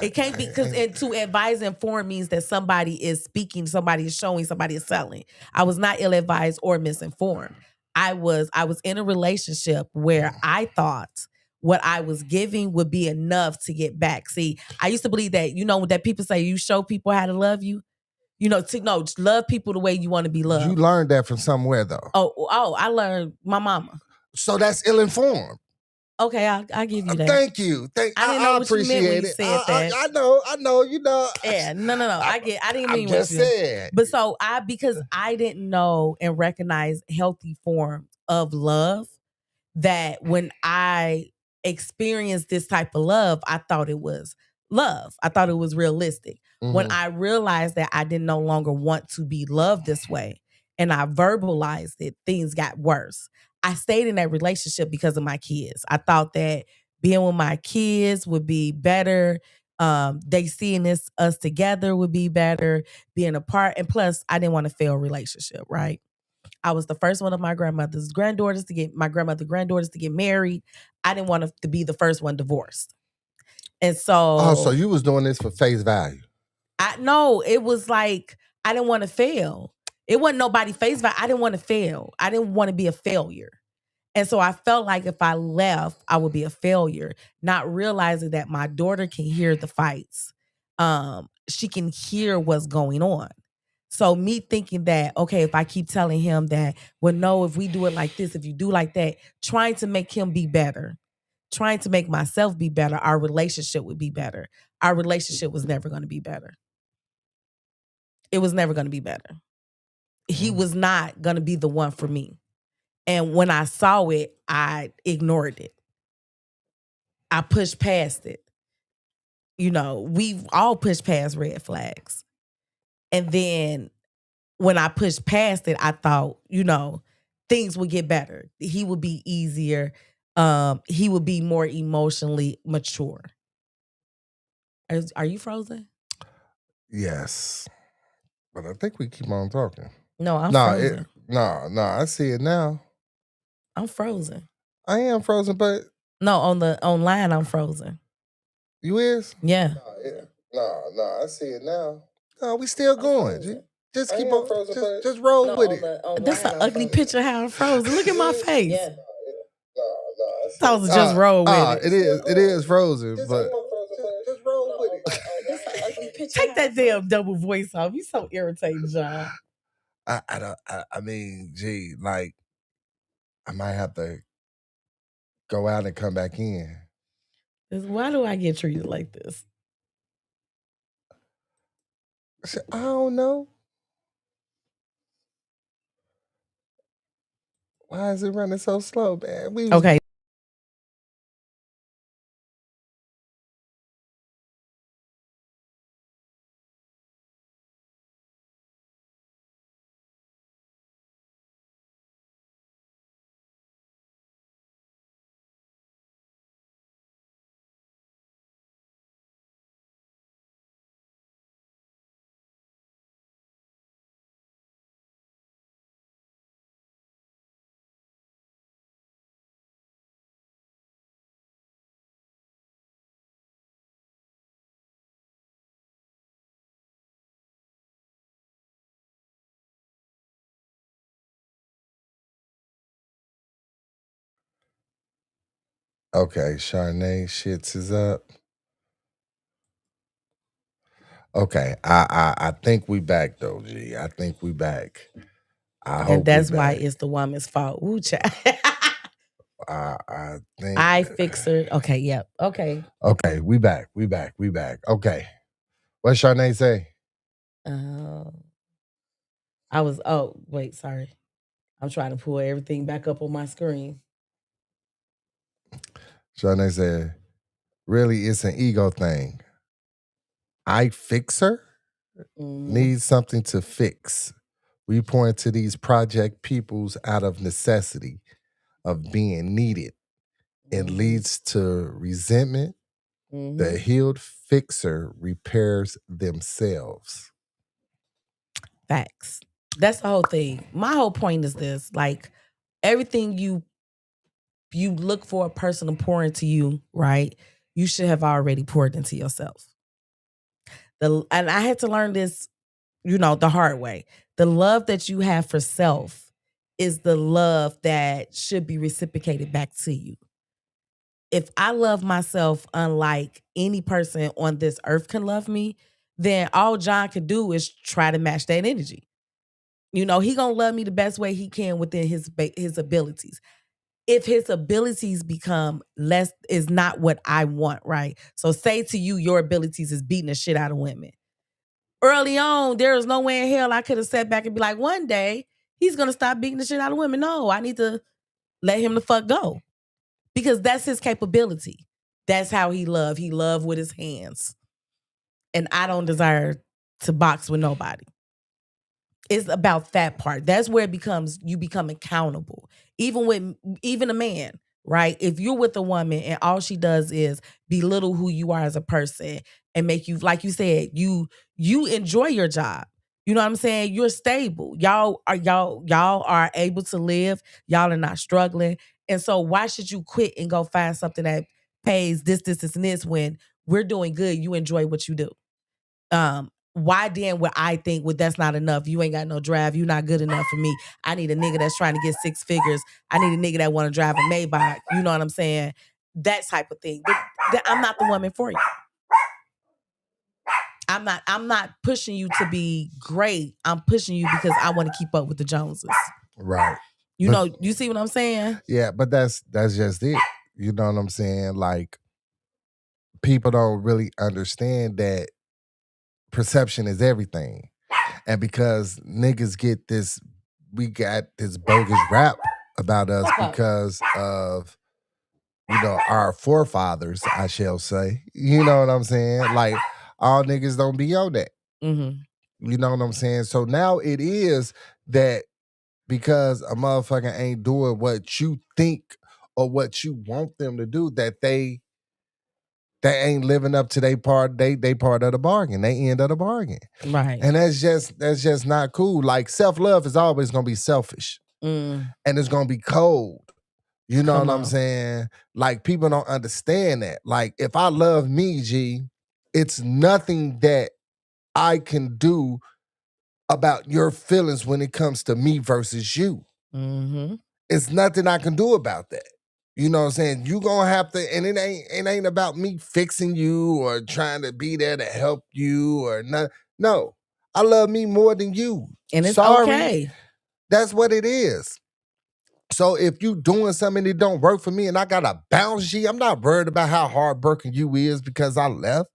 It can't be because to advise and inform means that somebody is speaking, somebody is showing, somebody is selling. I was not ill-advised or misinformed. I was in a relationship where I thought what I was giving would be enough to get back. See, I used to believe that, that people say you show people how to love you. Love people the way you want to be loved. You learned that from somewhere, though. Oh, I learned my mama. So that's ill-informed. Okay, I'll give you that. Thank you. I didn't know what you meant when you said that. I know. Yeah, no. I didn't mean what you said. But so because I didn't know and recognize healthy forms of love, that when I experienced this type of love, I thought it was love. I thought it was realistic. Mm-hmm. When I realized that I didn't no longer want to be loved this way, and I verbalized it, things got worse. I stayed in that relationship because of my kids. I thought that being with my kids would be better. They seeing us together would be better, being apart. And plus, I didn't want to fail a relationship, right? I was the first one of my grandmother's granddaughters to get married. I didn't want to be the first one divorced. And so you was doing this for face value. It was like I didn't want to fail. It wasn't nobody face value. I didn't want to fail. I didn't want to be a failure. And so I felt like if I left, I would be a failure, not realizing that my daughter can hear the fights. She can hear what's going on. So me thinking that, okay, if I keep telling him that, well, no, if we do it like this, if you do like that, trying to make him be better, trying to make myself be better, our relationship would be better. Our relationship was never going to be better. It was never going to be better. He was not going to be the one for me. And when I saw it, I ignored it. I pushed past it. You know, we've all pushed past red flags. And then when I pushed past it, I thought, you know, things would get better. He would be easier. He would be more emotionally mature. Are you frozen? Yes. But I think we keep on talking. No, I'm frozen. I see it now. I'm frozen. I am frozen, but no, online I'm frozen. You is? Yeah. I see it now. No, we still going. Just keep on frozen, just roll with it. That's an ugly picture how I'm frozen. Look at my face. Yeah. I was just roll with it. It is frozen, but just roll with it. Take that damn double voice off. You so irritating, John. I mean, gee, like I might have to go out and come back in. Why do I get treated like this? I don't know. Why is it running so slow, man? Okay. Okay, Charnay shits is up. Okay, I think we back though, G. I think we back. And that's why it's the woman's fault. Woo, child. I think I fix her. Okay, yep. Okay. Okay, we back. Okay. What Charnay say? Wait, sorry. I'm trying to pull everything back up on my screen. Charnay said, really, it's an ego thing. I fix her? Needs something to fix. We point to these project peoples out of necessity of being needed. It leads to resentment. The healed fixer repairs themselves. Facts. That's the whole thing. My whole point is this: like everything you look for a person to pour into you, right? You should have already poured into yourself. And I had to learn this, the hard way. The love that you have for self is the love that should be reciprocated back to you. If I love myself unlike any person on this earth can love me, then all John can do is try to match that energy. He gonna love me the best way he can within his abilities. If his abilities become less, is not what I want, right? So say to you, your abilities is beating the shit out of women. Early on, there is no way in hell I could have sat back and be like, one day, he's gonna stop beating the shit out of women. No, I need to let him the fuck go. Because that's his capability. That's how he love. He love with his hands. And I don't desire to box with nobody. It's about that part. That's where you become accountable. Even a man, right? If you're with a woman and all she does is belittle who you are as a person and make you, like you said, you enjoy your job. You know what I'm saying? You're stable. Y'all are able to live. Y'all are not struggling. And so why should you quit and go find something that pays this, and this when we're doing good? You enjoy what you do. Why then would I think, well, that's not enough? You ain't got no drive. You not good enough for me. I need a nigga that's trying to get 6 figures. I need a nigga that want to drive a Maybach. You know what I'm saying? That type of thing. I'm not the woman for you. I'm not pushing you to be great. I'm pushing you because I want to keep up with the Joneses. Right. You know, you see what I'm saying? Yeah, but that's just it. You know what I'm saying? Like, people don't really understand that perception is everything. And because niggas get this, we got this bogus rap about us because of, you know, our forefathers, I shall say. You know what I'm saying? Like, all niggas don't be on that. You know what I'm saying? So now it is that because a motherfucker ain't doing what you think or what you want them to do, that they ain't living up to their part, they part of the bargain. They end of the bargain. Right. And that's just not cool. Like, self-love is always gonna be selfish. And it's gonna be cold. You know what I'm saying? Like, people don't understand that. Like, if I love me, G, it's nothing that I can do about your feelings when it comes to me versus you. It's nothing I can do about that. You know what I'm saying? You gonna have to, and it ain't about me fixing you or trying to be there to help you or not. No, I love me more than you. And it's okay. That's what it is. So if you doing something that don't work for me and I gotta bounce you, I'm not worried about how hardworking you is because I left.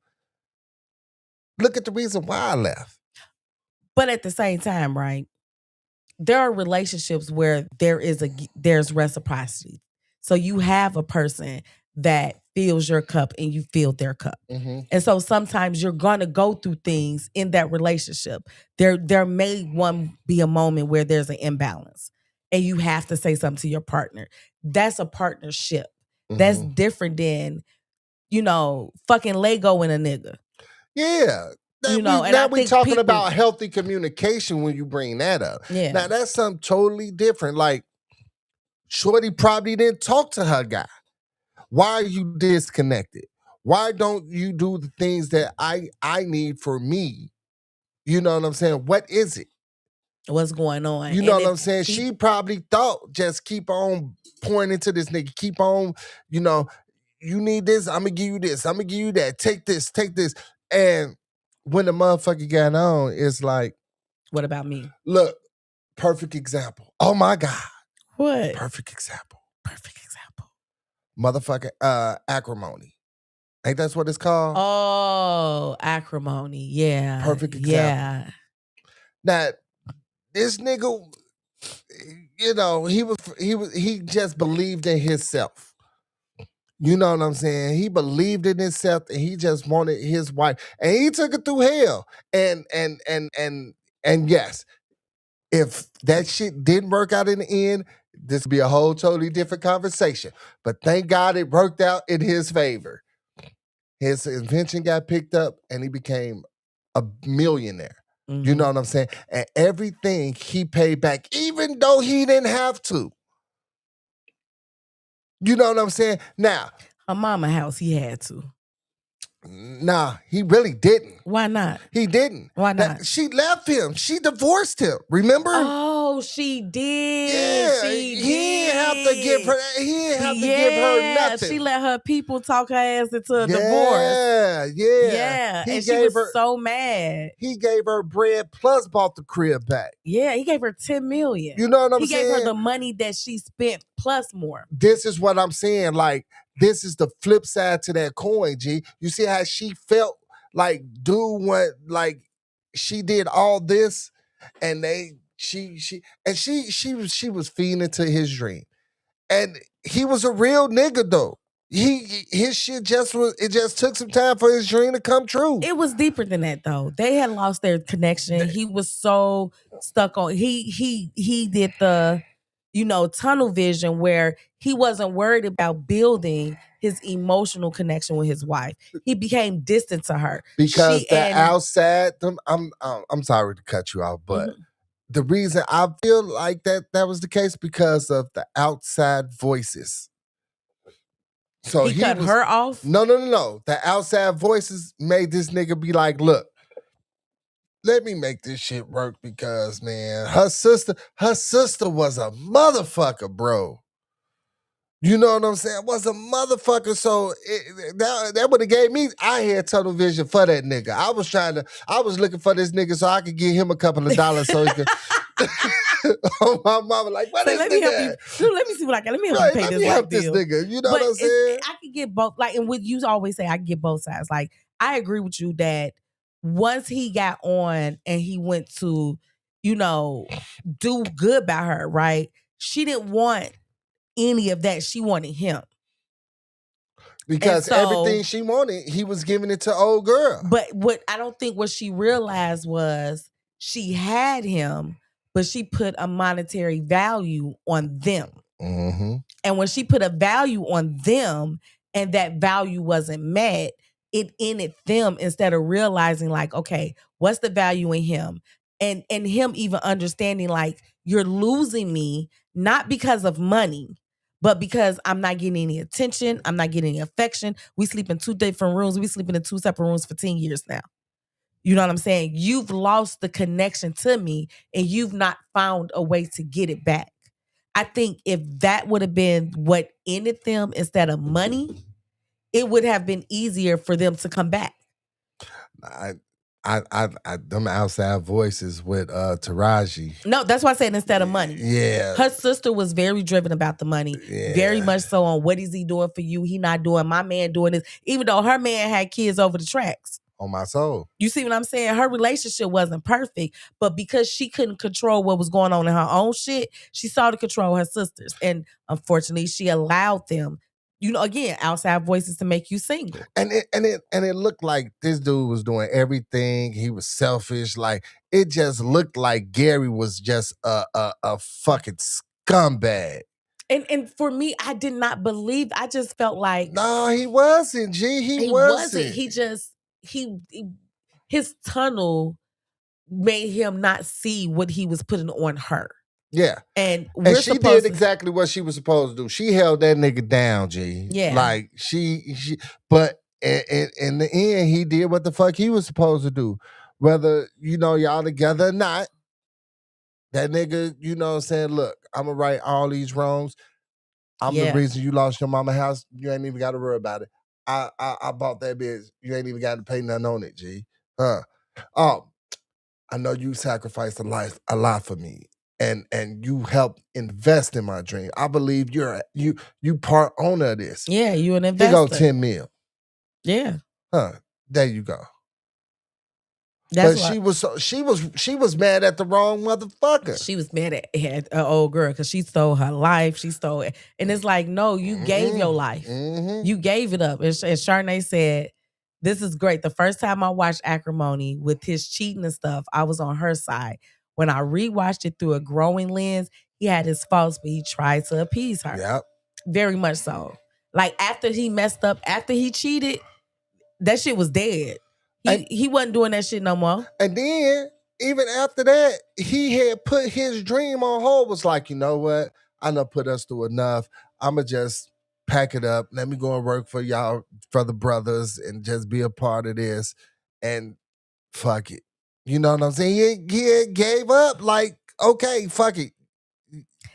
Look at the reason why I left. But at the same time, right? There are relationships where there's reciprocity. So you have a person that fills your cup and you fill their cup. And so sometimes you're gonna go through things in that relationship. There may be a moment where there's an imbalance and you have to say something to your partner. That's a partnership. That's different than, you know, fucking Lego and a nigga. Yeah. You know, now we talking about healthy communication when you bring that up. Yeah. Now that's something totally different. Like, shorty probably didn't talk to her guy. Why are you disconnected? Why don't you do the things that I need for me? You know what I'm saying? What is it? What's going on? You know what I'm saying? She probably thought, just keep on pouring into this nigga. Keep on, you know, you need this, I'm gonna give you this, I'm gonna give you that. Take this. And when the motherfucker got on, it's like, what about me? Look, perfect example. Oh my God. What? Perfect example. Motherfucker, acrimony. Ain't that's what it's called? Oh, acrimony. Yeah. Perfect example. Yeah. Now, this nigga, you know, he just believed in himself. You know what I'm saying? He believed in himself and he just wanted his wife. And he took it through hell. And yes, if that shit didn't work out in the end, this would be a whole totally different conversation. But thank God it worked out in his favor. His invention got picked up and he became a millionaire. You know what I'm saying? And everything he paid back, even though he didn't have to. You know what I'm saying? Now, her mama house, he had to. Nah, he really didn't. Why not? He didn't. Why not? She left him. She divorced him. Remember? Oh, she did. Yeah, he didn't have to give her. He didn't have to give her nothing. She let her people talk her ass into a divorce. Yeah. And she was so mad. He gave her bread plus bought the crib back. Yeah, he gave her $10 million. You know what I'm saying? He gave her the money that she spent plus more. This is what I'm saying. Like, this is the flip side to that coin, G. You see how she felt like, dude, what, like, she did all this and she was feeding into his dream. And he was a real nigga though. His shit just took some time for his dream to come true. It was deeper than that though. They had lost their connection. He was so stuck on he did the tunnel vision where he wasn't worried about building his emotional connection with his wife. He became distant to her. Because outside, I'm sorry to cut you off, but the reason I feel like that was the case because of the outside voices. So he cut her off? No. The outside voices made this nigga be like, look, let me make this shit work because, man, her sister was a motherfucker, bro. You know what I'm saying? Was a motherfucker. So that would have gave me. I had tunnel vision for that nigga. I was looking for this nigga so I could give him a couple of dollars so he could. Oh, my mama, like, what is let me help you. Dude, let me see what I can. Let me help you pay this light bill. This nigga. You know what I'm saying? I can get both. Like, and what you always say, I can get both sides. Like, I agree with you that once he got on and he went to, do good by her, right? She didn't want any of that. She wanted him. Because everything she wanted, he was giving it to old girl. But what she realized was she had him, but she put a monetary value on them. Mm-hmm. And when she put a value on them and that value wasn't met, it ended them instead of realizing like, okay, what's the value in him? And him even understanding like, you're losing me, not because of money, but because I'm not getting any attention. I'm not getting any affection. We sleep in 2 different rooms. We sleeping in 2 separate rooms for 10 years now. You know what I'm saying? You've lost the connection to me and you've not found a way to get it back. I think if that would have been what ended them instead of money, it would have been easier for them to come back. Them outside voices with Taraji. No, that's why I said instead of money. Yeah. Her sister was very driven about the money. Yeah. Very much so on what is he doing for you? He not doing, my man doing this. Even though her man had kids over the tracks. On my soul. You see what I'm saying? Her relationship wasn't perfect, but because she couldn't control what was going on in her own shit, she sought to control her sisters. And unfortunately, she allowed them, again, outside voices to make you single. And it looked like this dude was doing everything. He was selfish. Like, it just looked like Gary was just a fucking scumbag. And for me, I did not believe. I just felt like, no, he wasn't. G, he wasn't. He just his tunnel made him not see what he was putting on her. Yeah. And she did exactly what she was supposed to do. She held that nigga down, G. Yeah. Like, but in the end, he did what the fuck he was supposed to do. Whether, y'all together or not, that nigga, you know what I'm saying, look, I'm going to right all these wrongs. I'm the reason you lost your mama house. You ain't even got to worry about it. I bought that bitch. You ain't even got to pay nothing on it, G. I know you sacrificed a lot for me. And you helped invest in my dream. I believe you part owner of this. Yeah, you an investor. Here go 10 mil. Yeah. There you go. That's but she was mad at the wrong motherfucker. She was mad at an old girl because she stole her life. She stole it. And it's like, no, you gave your life. Mm-hmm. You gave it up. And Charnay said, this is great. The first time I watched Acrimony with his cheating and stuff, I was on her side. When I rewatched it through a growing lens, he had his faults, but he tried to appease her. Yep. Very much so. Like, after he messed up, after he cheated, that shit was dead. He wasn't doing that shit no more. And then, even after that, he had put his dream on hold, was like, you know what? I done put us through enough. I'ma just pack it up. Let me go and work for y'all, for the brothers, and just be a part of this. And fuck it. You know what I'm saying? He gave up, like, okay, fuck it.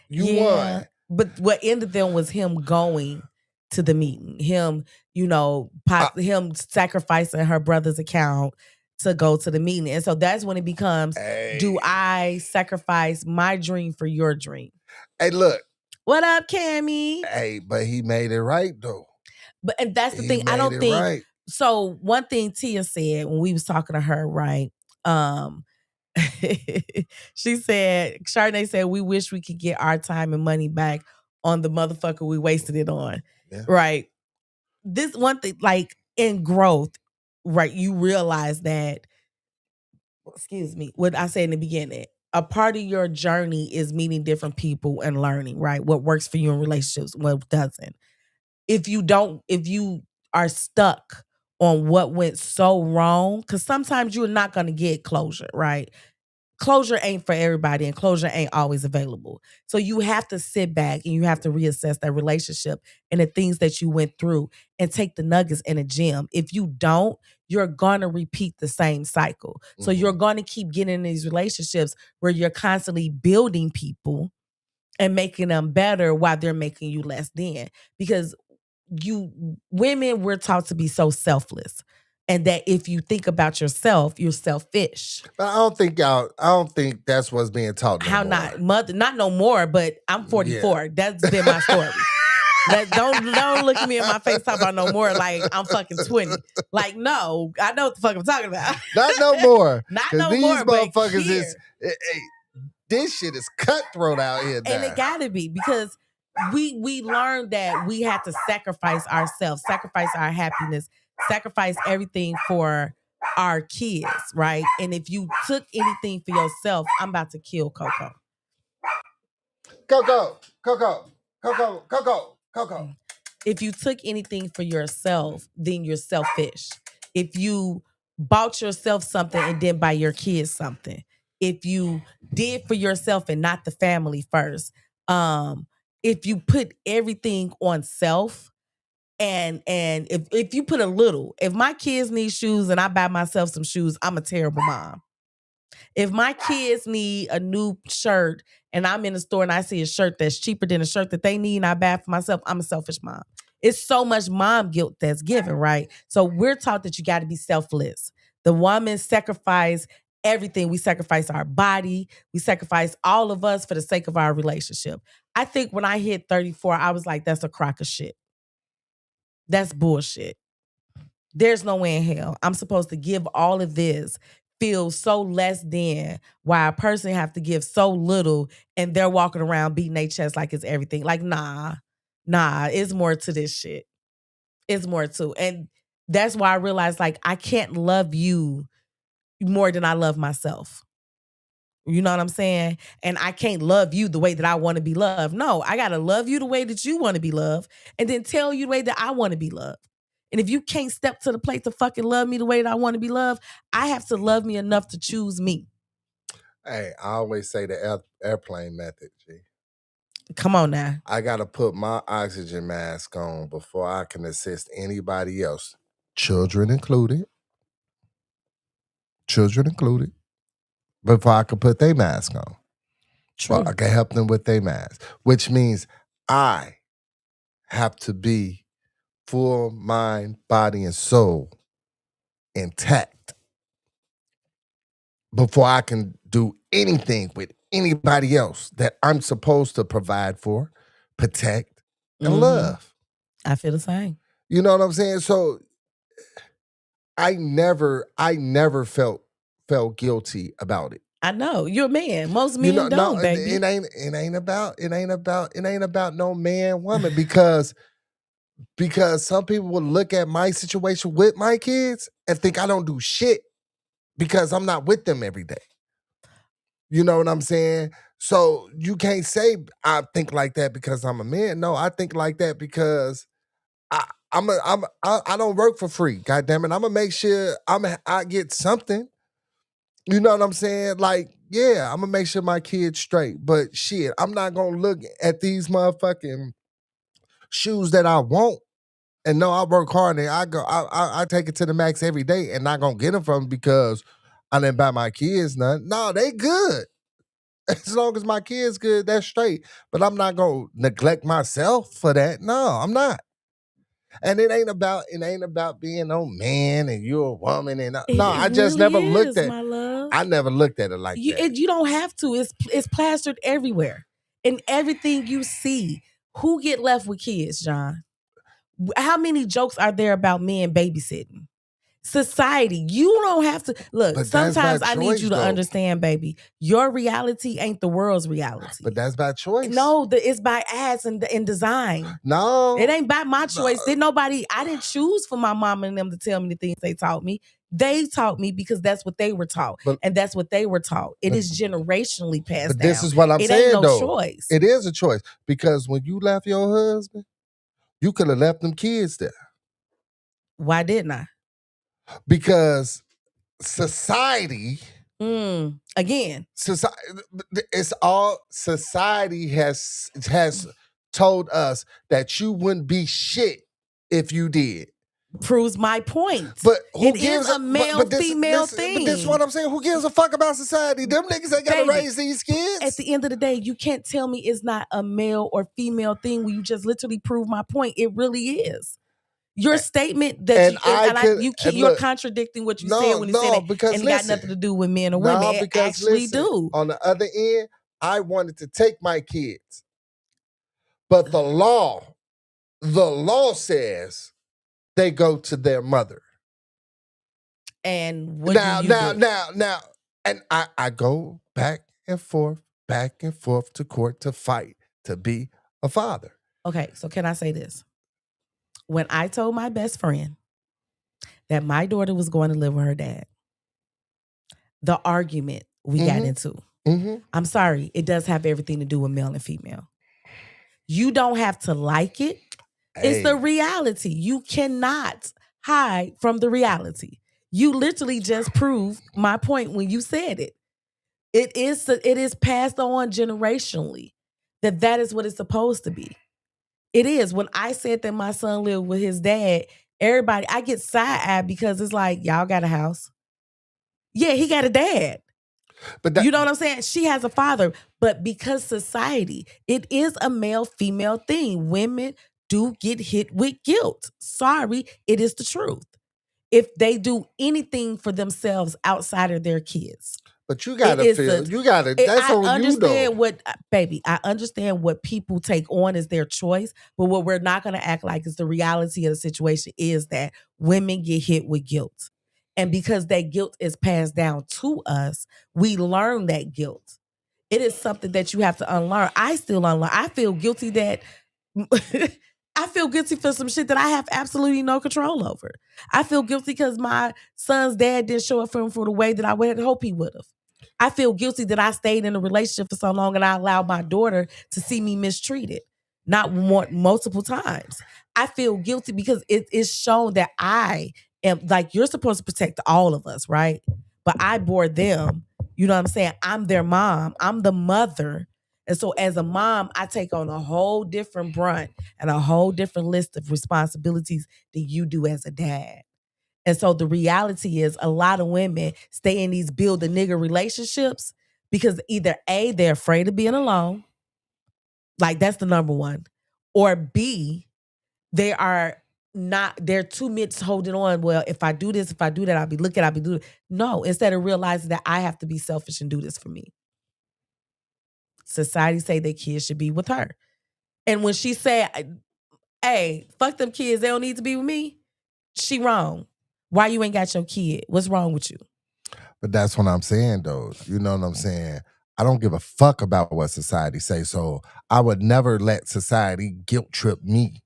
You won. But what ended them was him going to the meeting. Him, him sacrificing her brother's account to go to the meeting. And so that's when it becomes, do I sacrifice my dream for your dream? Hey, look. What up, Cammy? Hey, but he made it right, though. And that's the thing. I don't think. Right. So one thing Tia said when we was talking to her, right? She said, Charnay said, we wish we could get our time and money back on the motherfucker we wasted it on. Yeah. Right. This one thing, like in growth, right? You realize that, excuse me, what I said in the beginning, a part of your journey is meeting different people and learning, right? What works for you in relationships, what doesn't. If you are stuck on what went so wrong, because sometimes you're not going to get closure, right? Closure ain't for everybody and closure ain't always available. So you have to sit back and you have to reassess that relationship and the things that you went through and take the nuggets in the gym. If you don't, you're going to repeat the same cycle. So you're going to keep getting in these relationships where you're constantly building people and making them better while they're making you less than. Because women, we're taught to be so selfless. And that if you think about yourself, you're selfish. But I don't think that's what's being taught no How more. not no more, but I'm 44. Yeah. That's been my story. Don't look at me in my face talking about no more like I'm fucking 20. Like, no, I know what the fuck I'm talking about. Not no more. Not no these more, motherfuckers is this shit is cutthroat out here now. And it gotta be because we learned that we had to sacrifice ourselves, sacrifice our happiness, sacrifice everything for our kids, right? And if you took anything for yourself, I'm about to kill Coco. Coco. If you took anything for yourself, then you're selfish. If you bought yourself something and then buy your kids something, if you did for yourself and not the family first, if you put everything on self, and if you put a little, if my kids need shoes and I buy myself some shoes, I'm a terrible mom. If my kids need a new shirt and I'm in the store and I see a shirt that's cheaper than a shirt that they need and I buy for myself, I'm a selfish mom. It's so much mom guilt that's given, right? So we're taught that you got to be selfless. The woman sacrifice everything. We sacrifice our body. We sacrifice all of us for the sake of our relationship. I think when I hit 34, I was like, that's a crock of shit. That's bullshit. There's no way in hell I'm supposed to give all of this, feel so less than, why a person have to give so little and they're walking around beating their chest like it's everything. Like, nah, it's more to this shit. It's more to. And that's why I realized, like, I can't love you more than I love myself. You know what I'm saying? And I can't love you the way that I want to be loved. No, I got to love you the way that you want to be loved and then tell you the way that I want to be loved. And if you can't step to the plate to fucking love me the way that I want to be loved, I have to love me enough to choose me. Hey, I always say the airplane method, G. Come on now. I got to put my oxygen mask on before I can assist anybody else. Children included. Before I can put their mask on. True. Well, I can help them with their mask, which means I have to be full mind, body, and soul intact before I can do anything with anybody else that I'm supposed to provide for, protect, and love. I feel the same. You know what I'm saying? So I never felt guilty about it. I know. You're a man. Most men don't, baby. It ain't about no man, woman, because some people will look at my situation with my kids and think I don't do shit because I'm not with them every day. You know what I'm saying? So you can't say I think like that because I'm a man. No, I think like that because I don't work for free. God damn it. I'm gonna make sure I get something. You know what I'm saying? Like, yeah, I'm gonna make sure my kid's straight. But shit, I'm not gonna look at these motherfucking shoes that I want and know I work hard and I take it to the max every day and not gonna get them from because I didn't buy my kids nothing. No, they good. As long as my kids good, that's straight. But I'm not gonna neglect myself for that. No, I'm not. And it ain't about being no man and you're a woman and I just really never looked at. My love. I never looked at it like that. You don't have to. It's plastered everywhere. In everything you see. Who get left with kids, John? How many jokes are there about men babysitting? Society, you don't have to look. But that's sometimes by I need choice, you to though. understand, baby. Your reality ain't the world's reality. But that's by choice. No, it's by ads and design. No. It ain't by my choice. I didn't choose for my mom and them to tell me the things they taught me. They taught me because that's what they were taught. And that's what they were taught. It is generationally passed down. But this is what I'm saying, ain't no though. Choice. It is a choice. Because when you left your husband, you could have left them kids there. Why didn't I? Because society... Again, society has told us that you wouldn't be shit if you did. Proves my point. But it is a male-female thing. But this is what I'm saying. Who gives a fuck about society? Them niggas ain't gotta raise these kids. At the end of the day, you can't tell me it's not a male or female thing when you just literally prove my point. It really is. Your statement that you're contradicting what you said when you said it, because and it got nothing to do with men or women. It actually do. On the other end, I wanted to take my kids, but the law says they go to their mother. And what do you do? Now, and I go back and forth to court to fight to be a father. Okay, so can I say this? When I told my best friend that my daughter was going to live with her dad, the argument we got into, I'm sorry, it does have everything to do with male and female. You don't have to like it. It's the reality. You cannot hide from the reality. You literally just proved my point when you said it. It is passed on generationally that is what it's supposed to be. It is. When I said that my son lived with his dad, everybody, I get side-eyed because it's like, y'all got a house. Yeah, he got a dad. But you know what I'm saying? She has a father. But because society, it is a male-female thing. Women do get hit with guilt. Sorry, it is the truth. If they do anything for themselves outside of their kids. But you gotta that's on you though. I understand what people take on as their choice, but what we're not gonna act like is the reality of the situation is that women get hit with guilt. And because that guilt is passed down to us, we learn that guilt. It is something that you have to unlearn. I still unlearn. I feel guilty that I feel guilty for some shit that I have absolutely no control over. I feel guilty because my son's dad didn't show up for him for the way that I would hope he would have. I feel guilty that I stayed in a relationship for so long and I allowed my daughter to see me mistreated, not multiple times. I feel guilty because it is shown that I am, like, you're supposed to protect all of us, right? But I bore them. You know what I'm saying? I'm their mom. I'm the mother. And so as a mom, I take on a whole different brunt and a whole different list of responsibilities than you do as a dad. And so the reality is a lot of women stay in these build a nigga relationships because either A, they're afraid of being alone. Like, that's the number one. Or B, they're too mixed holding on. Well, if I do this, if I do that, I'll be doing. No, instead of realizing that I have to be selfish and do this for me. Society say their kids should be with her. And when she said, hey, fuck them kids, they don't need to be with me, she wrong. Why you ain't got your kid? What's wrong with you? But that's what I'm saying, though. You know what I'm saying? I don't give a fuck about what society say. So I would never let society guilt trip me,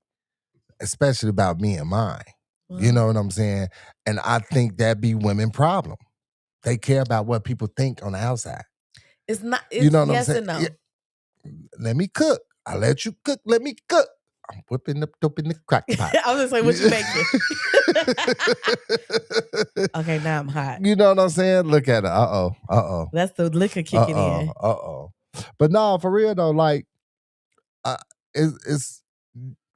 especially about me and mine. You know what I'm saying? And I think that be women problem. They care about what people think on the outside. It's not. It's you know what yes I'm saying? and no. Yeah. Let me cook. I let you cook. Let me cook. I'm whipping up dope in the crack pot. I was gonna say, what you making? Okay, now I'm hot. You know what I'm saying? Look at it. Uh-oh. That's the liquor kicking in. But no, for real though, like, it's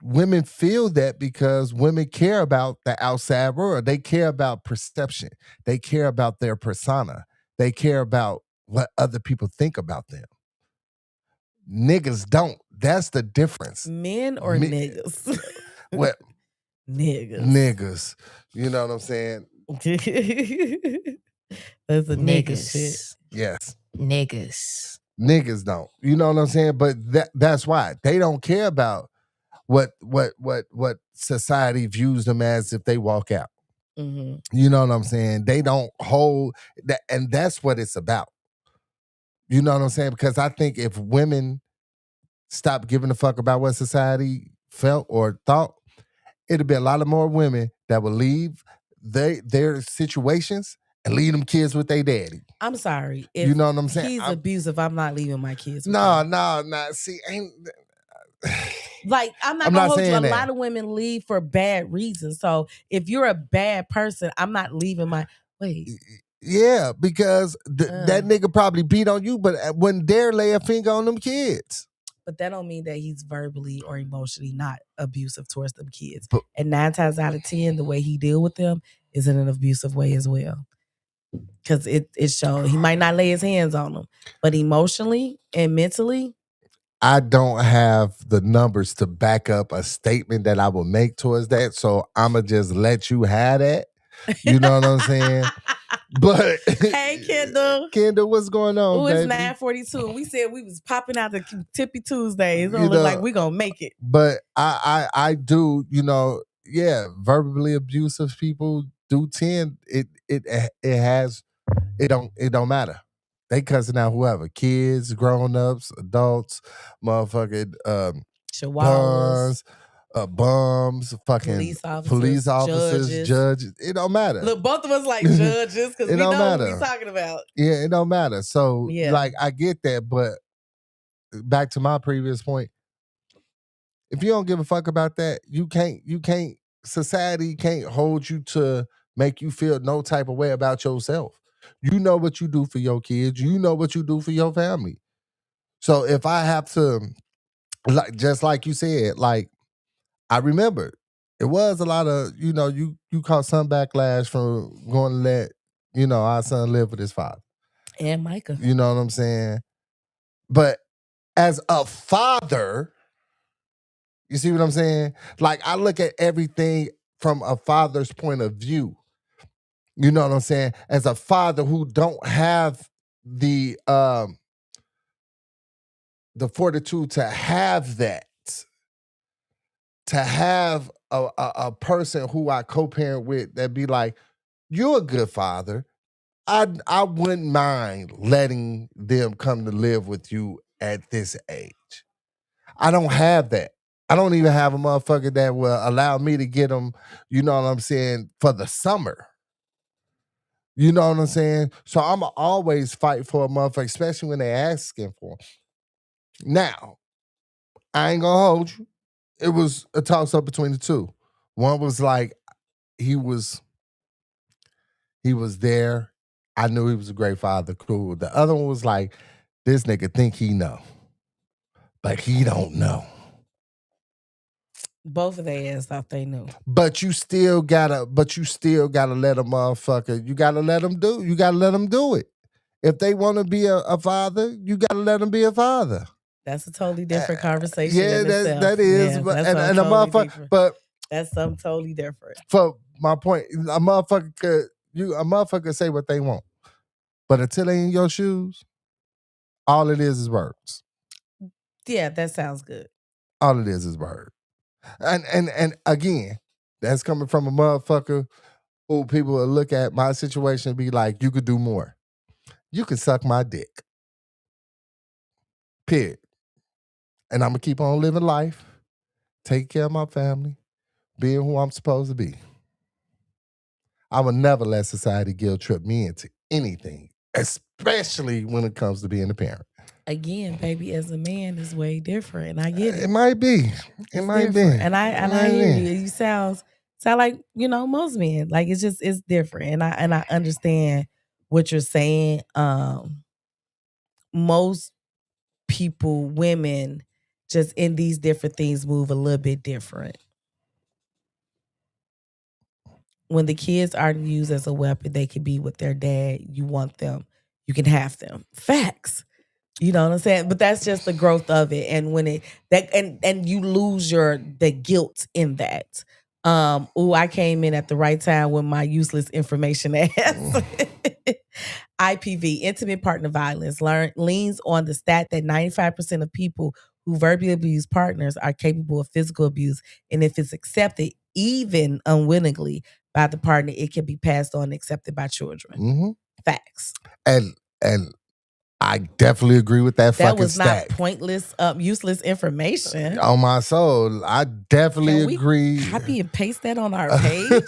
women feel that because women care about the outside world. They care about perception. They care about their persona. They care about what other people think about them. Niggas don't. That's the difference. Men or niggas? What? Niggas. You know what I'm saying? That's a nigga shit. Yes. Niggas don't. You know what I'm saying? But that's why. They don't care about what society views them as if they walk out. You know what I'm saying? They don't hold that, and that's what it's about. You know what I'm saying? Because I think if women stop giving a fuck about what society felt or thought, it'd be a lot of more women that would leave their situations and leave them kids with their daddy. I'm sorry. You know what I'm saying? He's abusive. I'm not leaving my kids with No. See, ain't like I'm not gonna hold you. A lot of women leave for bad reasons. So if you're a bad person, I'm not leaving my Yeah, because that nigga probably beat on you, but wouldn't dare lay a finger on them kids. But that don't mean that he's verbally or emotionally not abusive towards them kids. And 9 times out of 10, the way he deal with them is in an abusive way as well. Because it shows he might not lay his hands on them, but emotionally and mentally. I don't have the numbers to back up a statement that I will make towards that, so I'ma just let you have that. You know what I'm saying? But hey, Kendall, what's going on, baby? It's 9:42. We said we was popping out the Tippy Tuesdays. It don't look like we gonna make it. But I do, verbally abusive people do tend it don't matter. They cussing out whoever, kids, grown-ups, adults, motherfucking chihuahuas, bums, fucking police officers, judges. It don't matter. Look, both of us like judges because we know what we're talking about. Yeah, it don't matter. So, I get that, but back to my previous point, if you don't give a fuck about that, society can't hold you to make you feel no type of way about yourself. You know what you do for your kids. You know what you do for your family. So if I have to, just like you said, I remember it was a lot of, you caught some backlash from going to let, our son live with his father. And Micah. You know what I'm saying? But as a father, you see what I'm saying? I look at everything from a father's point of view. You know what I'm saying? As a father who don't have the fortitude to have that, to have a person who I co-parent with that be like, you're a good father. I wouldn't mind letting them come to live with you at this age. I don't have that. I don't even have a motherfucker that will allow me to get them, you know what I'm saying, for the summer. You know what I'm saying? So I'm always fight for a motherfucker, especially when they asking for them. Now, I ain't gonna hold you. It was a toss-up between the two. One was like, he was there. I knew he was a great father, cool. The other one was like, this nigga think he know, but he don't know. Both of their ass thought they knew. But you still gotta let a motherfucker, you gotta let them do it. If they want to be a father, you gotta let them be a father. That's a totally different conversation. Yeah, that is. Yeah, but and a motherfucker, different. But that's something totally different. For my point, a motherfucker could say what they want, but until they in your shoes, all it is words. Yeah, that sounds good. All it is words. And again, that's coming from a motherfucker who people will look at my situation and be like, you could do more. You could suck my dick. Period. And I'm going to keep on living life, taking care of my family, being who I'm supposed to be. I would never let society guilt trip me into anything, especially when it comes to being a parent. Again, baby, as a man is way different, and I get it. It might be. It might be. And I hear you. You sound like, most men. Like it's different. And I understand what you're saying. Most people, women, just in these different things move a little bit different. When the kids aren't used as a weapon, they can be with their dad. You want them, you can have them. Facts. You know what I'm saying? But that's just the growth of it. And when and you lose the guilt in that. I came in at the right time with my useless information ass. IPV, intimate partner violence, leans on the stat that 95% of people who verbally abuse partners are capable of physical abuse. And if it's accepted, even unwittingly, by the partner, it can be passed on and accepted by children. Mm-hmm. Facts. And I definitely agree with that fucking was stat. not pointless, useless information. On my soul, I definitely agree. Copy and paste that on our page.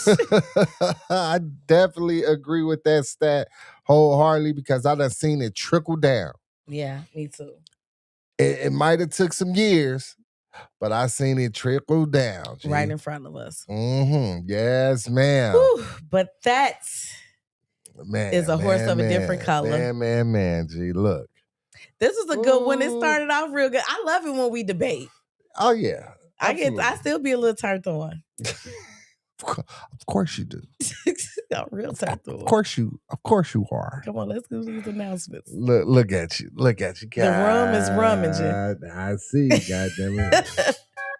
I definitely agree with that stat wholeheartedly because I done seen it trickle down. Yeah, me too. It might have took some years, but I seen it trickle down. G. Right in front of us. Mm-hmm. Yes, ma'am. Whew, but that is a horse of a different color. Man, G, look. This is a good one. It started off real good. I love it when we debate. Oh, yeah. Absolutely. I still be a little turned on. Of course you do. I'm real turned on. Of course you are. Come on, let's do these announcements. Look at you. God, the rum is rummaging. I see, goddammit.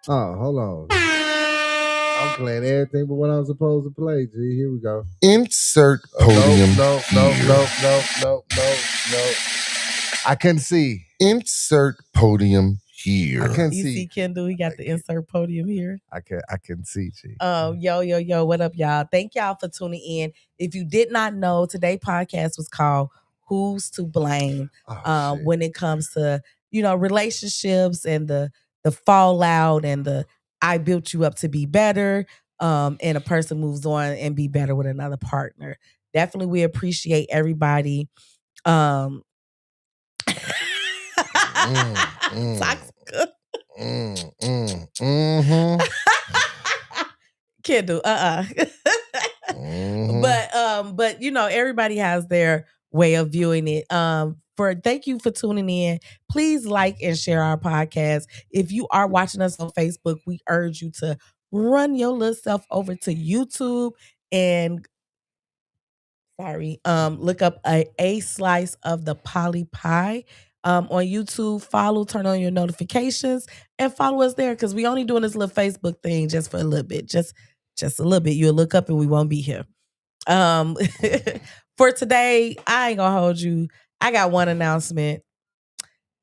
Oh, hold on. I'm playing everything but what I'm supposed to play, G. Here we go. Insert podium. No. I couldn't see. Insert podium here. I couldn't you see Kendall, he got the insert podium here. I can see, G. Yo, what up, y'all? Thank y'all for tuning in. If you did not know, today's podcast was called Who's to Blame? When it comes to, relationships and the fallout and the I built you up to be better, and a person moves on and be better with another partner. Definitely we appreciate everybody. Kendall, but everybody has their way of viewing it. Thank you for tuning in. Please like and share our podcast. If you are watching us on Facebook, we urge you to run your little self over to YouTube and look up a slice of the Polly Pie on YouTube. Follow, turn on your notifications, and follow us there because we only doing this little Facebook thing just for a little bit, just a little bit. You'll look up and we won't be here. For today, I ain't gonna hold you. I got one announcement.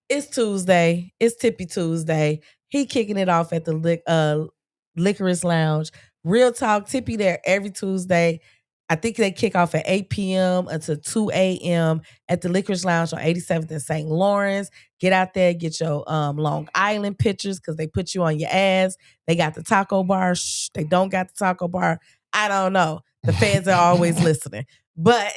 It's Tuesday. It's Tippy Tuesday. He kicking it off at the Licorice Lounge. Real talk, Tippy there every Tuesday. I think they kick off at 8 p.m. until 2 a.m. at the Licorice Lounge on 87th and St. Lawrence. Get out there, get your Long Island pictures because they put you on your ass. They got the taco bar. They don't got the taco bar. I don't know. The fans are always listening. But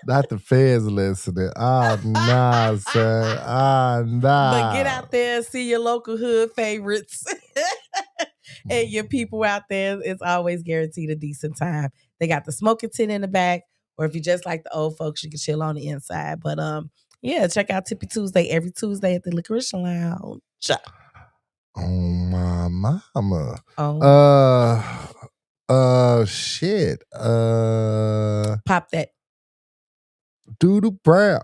not the fans listening. Nah, son. Nah. But get out there and see your local hood favorites. And your people out there, it's always guaranteed a decent time. They got the smoking tent in the back, or if you just like the old folks, you can chill on the inside. But check out Tippy Tuesday every Tuesday at the Licorice Lounge. Oh my mama. Shit. Pop that. Doodle Brown.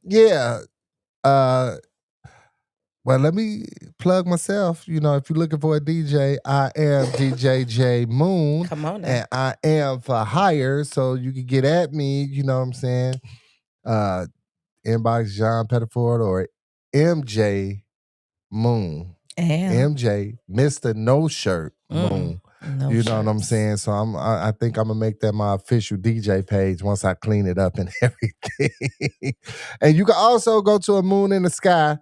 Yeah. Well, let me plug myself. If you're looking for a DJ, I am DJ J Moon. Come on now. And I am for hire, so you can get at me, you know what I'm saying? Inbox John Pettiford or MJ Moon. MJ, Mr. No Shirt Moon. No you know what I'm saying? So I think I'm gonna make that my official DJ page once I clean it up and everything. And you can also go to A Moon in the Sky.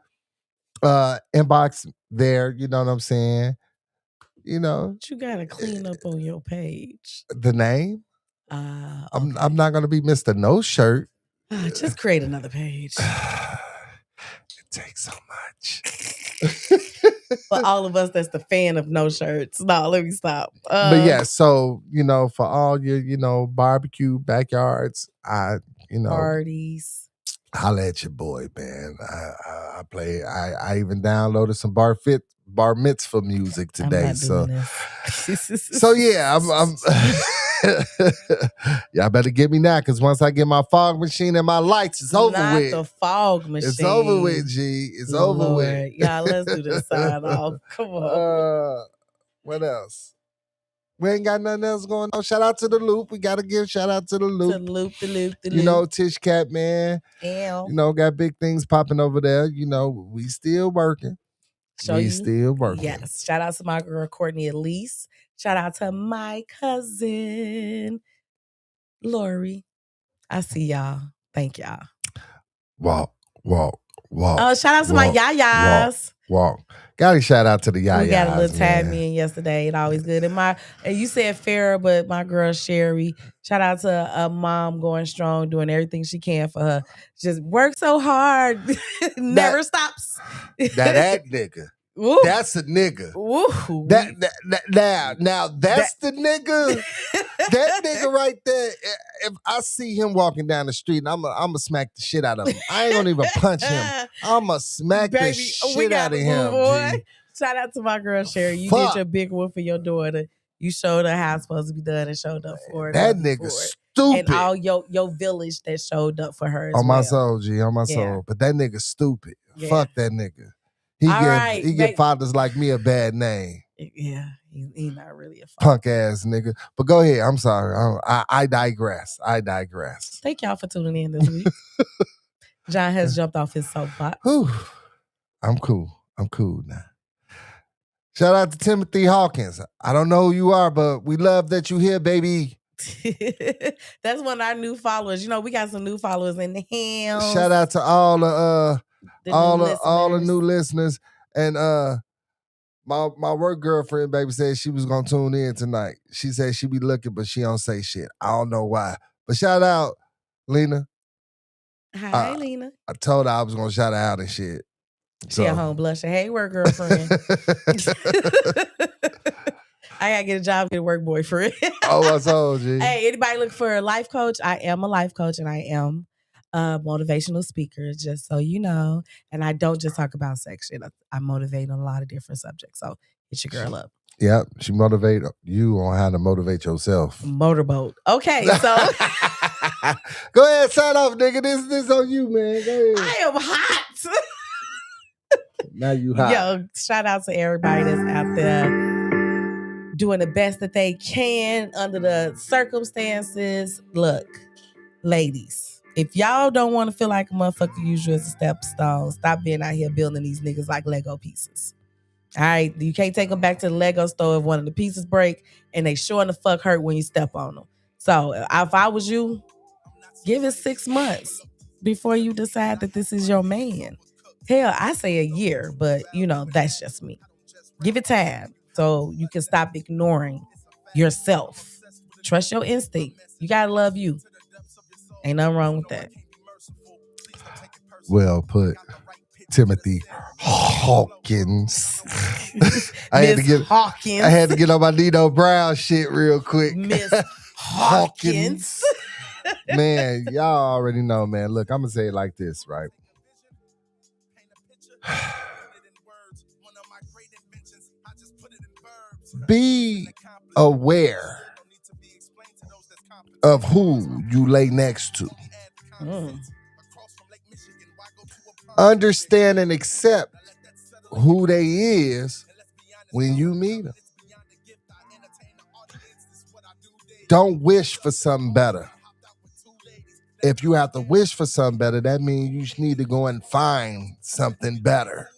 Inbox there, you know what I'm saying? But you gotta clean up on your page. The name? Okay. I'm not gonna be Mr. No Shirt. Just create another page. It takes so much. For all of us that's the fan of no shirts. No, let me stop. But yeah, so for all your barbecue backyards, parties. Holla at your boy, man. I play. I even downloaded some bar mitzvah music today. So yeah, I'm y'all better get me now, because once I get my fog machine and my lights, it's over with. Not the fog machine. It's over with, G. It's over with. Y'all, let's do this sign off. Come on. What else? We ain't got nothing else going on. Shout out to the Loop. We gotta give shout out to the Loop. To the Loop. Tish Cat, man. Yeah. Got big things popping over there. We still working. We still working. Yes. Shout out to my girl, Courtney Elise. Shout out to my cousin, Lori. I see y'all. Thank y'all. Walk. Oh, shout out to my yayas. Walk. Gotta shout out to the yayas. We got a little tag me in yesterday. It always good. And you said Farrah, but my girl Sherry. Shout out to a mom going strong, doing everything she can for her. Just work so hard, never stops. That nigga. Woo. That's a nigga. Woo. Now that's the nigga. That nigga right there. If I see him walking down the street, I'm gonna smack the shit out of him. I ain't gonna even punch him. I'm gonna smack the shit out of him. G. Shout out to my girl Sherry. You did your big one for your daughter. You showed her how it's supposed to be done and showed up for her. That nigga stupid. And all your village that showed up for her as on my well. soul, G. On my soul. But that nigga stupid. Yeah. Fuck that nigga. He give fathers like me a bad name. Yeah, he's not really a father. Punk ass nigga. But go ahead. I'm sorry. I digress. Thank y'all for tuning in this week. John has jumped off his soapbox. Whew. I'm cool now. Shout out to Timothy Hawkins. I don't know who you are, but we love that you here, baby. That's one of our new followers. You know, we got some new followers in the house. Shout out to all the new listeners. And my work girlfriend, baby, said she was gonna tune in tonight. She said she be looking, but she don't say shit. I don't know why. But shout out, Lena. Hi, Lena. I told her I was gonna shout her out and shit. She at home blushing. Hey, work girlfriend. I gotta get a job, get a work boyfriend. Oh, I told you. Hey, anybody look for a life coach? I am a life coach and I am a motivational speaker, just so you know. And I don't just talk about sex shit. I motivate on a lot of different subjects. So hit your girl up. Yep, she motivate you on how to motivate yourself. Motorboat. Okay, so go ahead, sign off, nigga. This on you, man. Go ahead. I am hot. Now you hot. Yo, shout out to everybody that's out there doing the best that they can under the circumstances. Look, ladies, if y'all don't want to feel like a motherfucker, use you as a stepstone. Stop being out here building these niggas like Lego pieces. All right, you can't take them back to the Lego store if one of the pieces break, and they sure in the fuck hurt when you step on them. So if I was you, give it 6 months before you decide that this is your man. Hell, I say a year, but you know, that's just me. Give it time so you can stop ignoring yourself. Trust your instinct. You gotta love you. Ain't nothing wrong with that. Well put, Timothy Hawkins. I had to get on my Nino Brown shit real quick. Miss Hawkins. Man, y'all already know, man. Look, I'm gonna say it like this, right? Be aware of who you lay next to. Understand and accept who they is when you meet them. Don't wish for something better. If you have to wish for something better, that means you just need to go and find something better.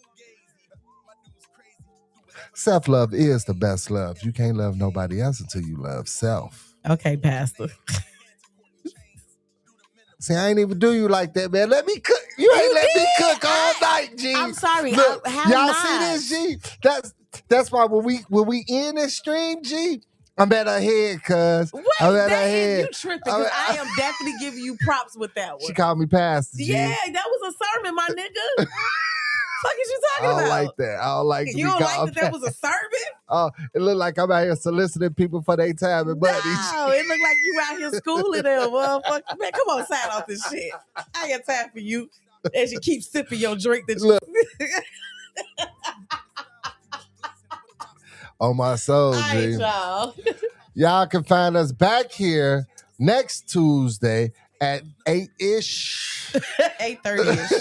Self-love is the best love. You can't love nobody else until you love self. Okay, Pastor. See, I ain't even do you like that, man. Let me cook. You ain't let me cook all night, G. I'm sorry. Look, how y'all not? see this, G? That's why when we in this stream, G, I'm at her head, cuz. Wait, I'm at her that head. is you tripping, because I am definitely giving you props with that one. She called me Pastor, G. Yeah, that was a sermon, my nigga. Fuck is you talking about? I don't like that. I don't like to You be don't called like that was a sermon? Oh, it looked like I'm out here soliciting people for their time and money. No, it looked like you out here schooling them, motherfucker. Man, come on, sign off this shit. I ain't got time for you. As you keep sipping your drink that you... Look. On my soul, All G. right, y'all. Y'all can find us back here next Tuesday at 8-ish. 8:30-ish.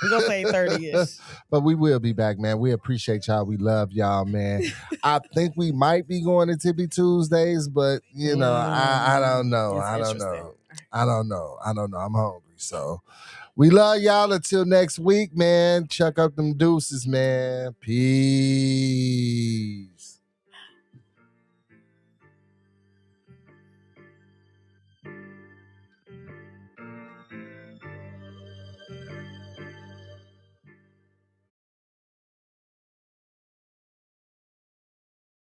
We're going to say 8:30-ish. But we will be back, man. We appreciate y'all. We love y'all, man. I think we might be going to Tippy Tuesdays, but, you know, I don't know. I don't know. I'm hungry. So we love y'all until next week, man. Chuck up them deuces, man. Peace.